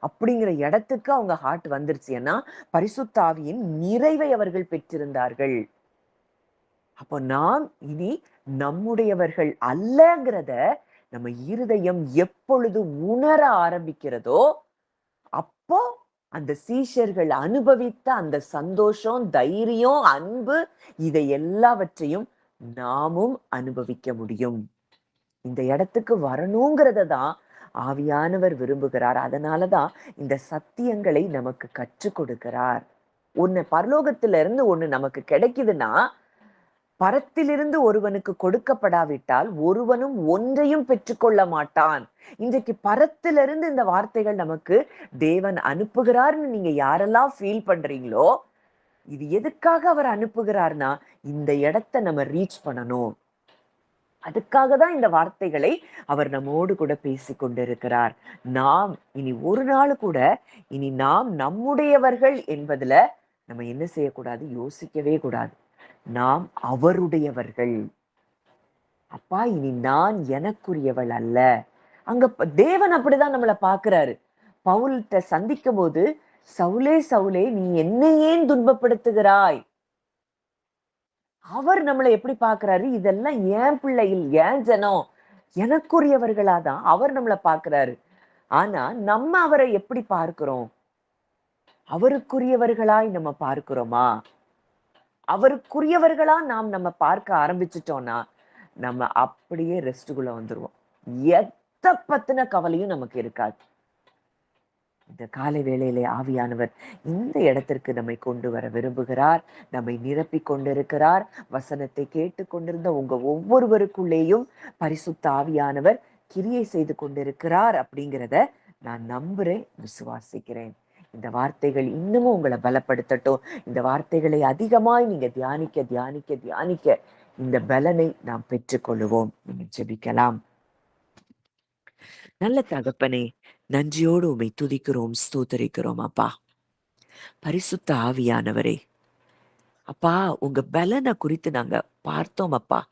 Speaker 1: அப்படிங்கிற இடத்துக்கு அவங்க ஹார்ட் வந்துருச்சு. ஏன்னா பரிசுத்த ஆவியின் நிறைவை அவர்கள் பெற்றிருந்தார்கள். அப்போ நாம் இனி நம்முடையவர்கள் அல்லங்கிறத நம்ம இருதயம் எப்பொழுது உணர ஆரம்பிக்கிறதோ அப்போ அந்த சீஷர்கள் அனுபவித்த அந்த சந்தோஷம், தைரியம், அன்பு, இதை எல்லாவற்றையும் நாமும் அனுபவிக்க முடியும். இந்த இடத்துக்கு வரணுங்கிறத தான் ஆவியானவர் விரும்புகிறார். அதனாலதான் இந்த சத்தியங்களை நமக்கு கற்றுக் கொடுக்கிறார். ஒண்ணு பரலோகத்திலிருந்து ஒண்ணு நமக்கு கிடைக்குதுன்னா, பரத்திலிருந்து ஒருவனுக்கு கொடுக்கப்படாவிட்டால் ஒருவனும் ஒன்றையும் பெற்றுக்கொள்ள மாட்டான். இன்றைக்கு பரத்திலிருந்து இந்த வார்த்தைகள் நமக்கு தேவன் அனுப்புகிறார்னு நீங்க யாரெல்லாம் ஃபீல் பண்றீங்களோ, இது எதுக்காக அவர் அனுப்புகிறார்னா, இந்த இடத்தை நம்ம ரீச் பண்ணணும். அதுக்காக தான் இந்த வார்த்தைகளை அவர் நம்மோடு கூட பேசிக் கொண்டிருக்கிறார். நாம் இனி ஒரு நாள் கூட இனி நாம் நம்முடையவர்கள் என்பதுல நம்ம என்ன செய்யக்கூடாது? யோசிக்கவே கூடாது. நாம் அவருடையவர்கள். அப்பா இனி நான் எனக்குரியவள் அல்ல. அங்க தேவன் அப்படிதான் நம்மள பார்க்கிறாரு. பவுல்ட்ட சந்திக்கும்போது, "சவுலே, சவுலே நீ என்னை ஏன் துன்பப்படுத்துகிறாய்?" அவர் நம்மள எப்படி பார்க்கிறாரு? இதெல்லாம் என் பிள்ளைகள், என் ஜனம். எனக்குரியவர்களா தான் அவர் நம்மள பார்க்கிறாரு. ஆனா, நம்ம அவரை எப்படி பார்க்கிறோம்? அவருக்குரியவர்களாய் நம்ம பார்க்கிறோமா? அவருக்குரியவர்களா நம்ம பார்க்க ஆரம்பிச்சுட்டோம்னா, நம்ம அப்படியே ரெஸ்ட்டுக்குள்ள வந்துருவோம். எத பத்தின கவலையும் நமக்கு இருக்காது. இந்த காலை வேளையிலே ஆவியானவர் இந்த இடத்திற்கு நம்மை கொண்டு வர விரும்புகிறார். நம்மை நிரப்பிக் கொண்டிருக்கிறார். வசனத்தை கேட்டுக் கொண்டிருந்த உங்க ஒவ்வொருவருக்குள்ளேயும் பரிசுத்த ஆவியானவர் கிரியை செய்து கொண்டிருக்கிறார் அப்படிங்கிறத நான் நம்புறேன், விசுவாசிக்கிறேன். இந்த வார்த்தைகள் இன்னமும் உங்களை பலப்படுத்தட்டும். இந்த வார்த்தைகளை அதிகமாய் நீங்க தியானிக்க தியானிக்க தியானிக்க இந்த பலனை நாம் பெற்றுக்கொள்ளுவோம். நீங்க ஜெபிக்கலாம். நல்ல தகப்பனே, நன்றியோடு உம்மை துதிக்கிறோம், ஸ்தோத்தரிக்கிறோம் அப்பா. பரிசுத்த ஆவியானவரே, அப்பா உங்க பலனை குறித்து நாங்க பார்த்தோம் அப்பா.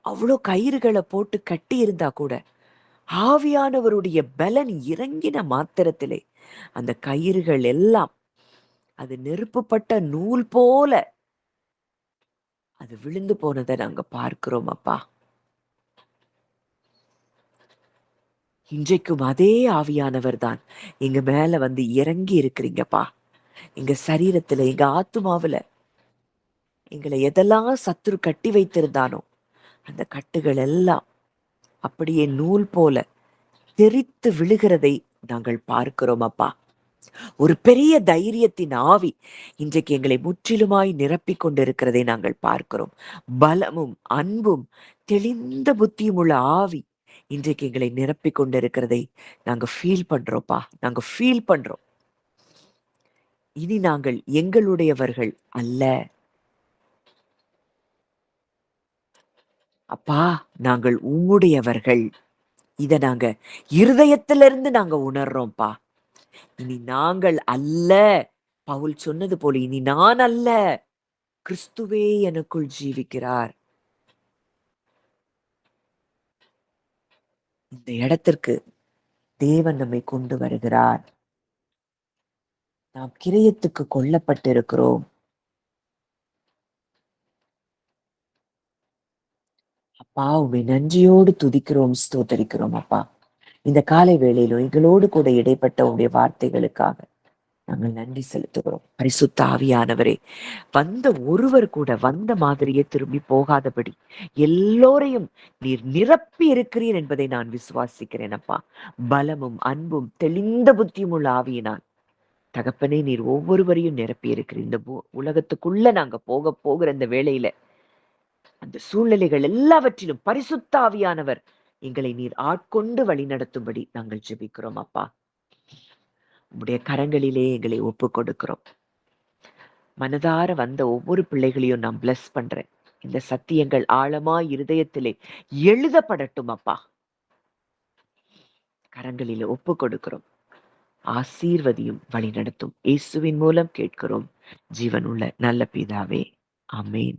Speaker 1: அவ்வளோ கயிறுகளை போட்டு கட்டி இருந்தா கூட ஆவியானவருடைய பலன் இறங்கின மாத்திரத்திலே அந்த கயிறுகள் எல்லாம் அது நெருப்புப்பட்ட நூல் போல அது விழுந்து போனதை நாங்க பார்க்கிறோம் அப்பா. இன்றைக்கும் அதே ஆவியானவர் தான் எங்க மேல வந்து இறங்கி இருக்கிறீங்கப்பா. எங்க சரீரத்துல, எங்க ஆத்துமாவுல எங்களை எதெல்லாம் சத்துரு கட்டி வைத்திருந்தானோ அந்த கட்டுகள் எல்லாம் அப்படியே நூல் போல தெரித்து விழுகிறதை நாங்கள் பார்க்கிறோம் அப்பா. ஒரு பெரிய தைரியத்தின் ஆவி இன்றைக்கு எங்களை முற்றிலுமாய் நிரப்பிக் கொண்டிருக்கிறதை நாங்கள் பார்க்கிறோம். பலமும் அன்பும் தெளிந்த புத்தியும் உள்ள ஆவி இன்றைக்கு எங்களை நிரப்பிக் கொண்டிருக்கிறதை நாங்க ஃபீல் பண்றோம்ப்பா. நாங்க ஃபீல் பண்றோம். இனி நாங்கள் எங்களுடையவர்கள் அல்ல அப்பா, நாங்கள் உம்முடையவர்கள். இத நாங்க இருதயத்திலிருந்து நாங்க உணர்றோம்ப்பா. இனி நாங்கள் அல்ல, பவுல் சொன்னது போல இனி நான் அல்ல, கிறிஸ்துவே எனக்குள் ஜீவிக்கிறார். இந்த இடத்திற்கு தேவன் நம்மை கொண்டு வருகிறார். நாம் கிரயத்துக்கு கொல்லப்பட்டிருக்கிறோம். அப்பா உம்மை நன்றியோடு துதிக்கிறோம், ஸ்தோத்தரிக்கிறோம் அப்பா. இந்த காலை வேளையிலும் எங்களோடு கூட இடைப்பட்ட உங்களுடைய வார்த்தைகளுக்காக நாங்கள் நன்றி செலுத்துகிறோம். பரிசுத்த ஆவியானவரே, வந்த ஒருவர் கூட வந்த மாதிரியே திரும்பி போகாதபடி எல்லோரையும் நீர் நிரப்பி இருக்கிறீர் என்பதை நான் விசுவாசிக்கிறேன் அப்பா. பலமும் அன்பும் தெளிந்த புத்தியும் உள்ள ஆவியினால் தகப்பனே நீர் ஒவ்வொருவரையும் நிரப்பி இருக்கிறீர். இந்த உலகத்துக்குள்ள நாங்க போக போகிற இந்த வேளையில அந்த சூழ்நிலைகள் எல்லாவற்றிலும் பரிசுத்த ஆவியானவர் எங்களை நீர் ஆட்கொண்டு வழி நடத்தும்படி நாங்கள் ஜெபிக்கிறோம் அப்பா. உம்முடைய கரங்களிலே எங்களை ஒப்பு கொடுக்கிறோம். மனதார வந்த ஒவ்வொரு பிள்ளைகளையும் நான் பிளஸ் பண்றேன். இந்த சத்தியங்கள் ஆழமா இருதயத்திலே எழுதப்படட்டும் அப்பா. கரங்களிலே ஒப்பு கொடுக்கிறோம். ஆசீர்வதியும் வழி நடத்தும். இயேசுவின் மூலம் கேட்கிறோம் ஜீவனுள்ள நல்ல பிதாவே, ஆமென்.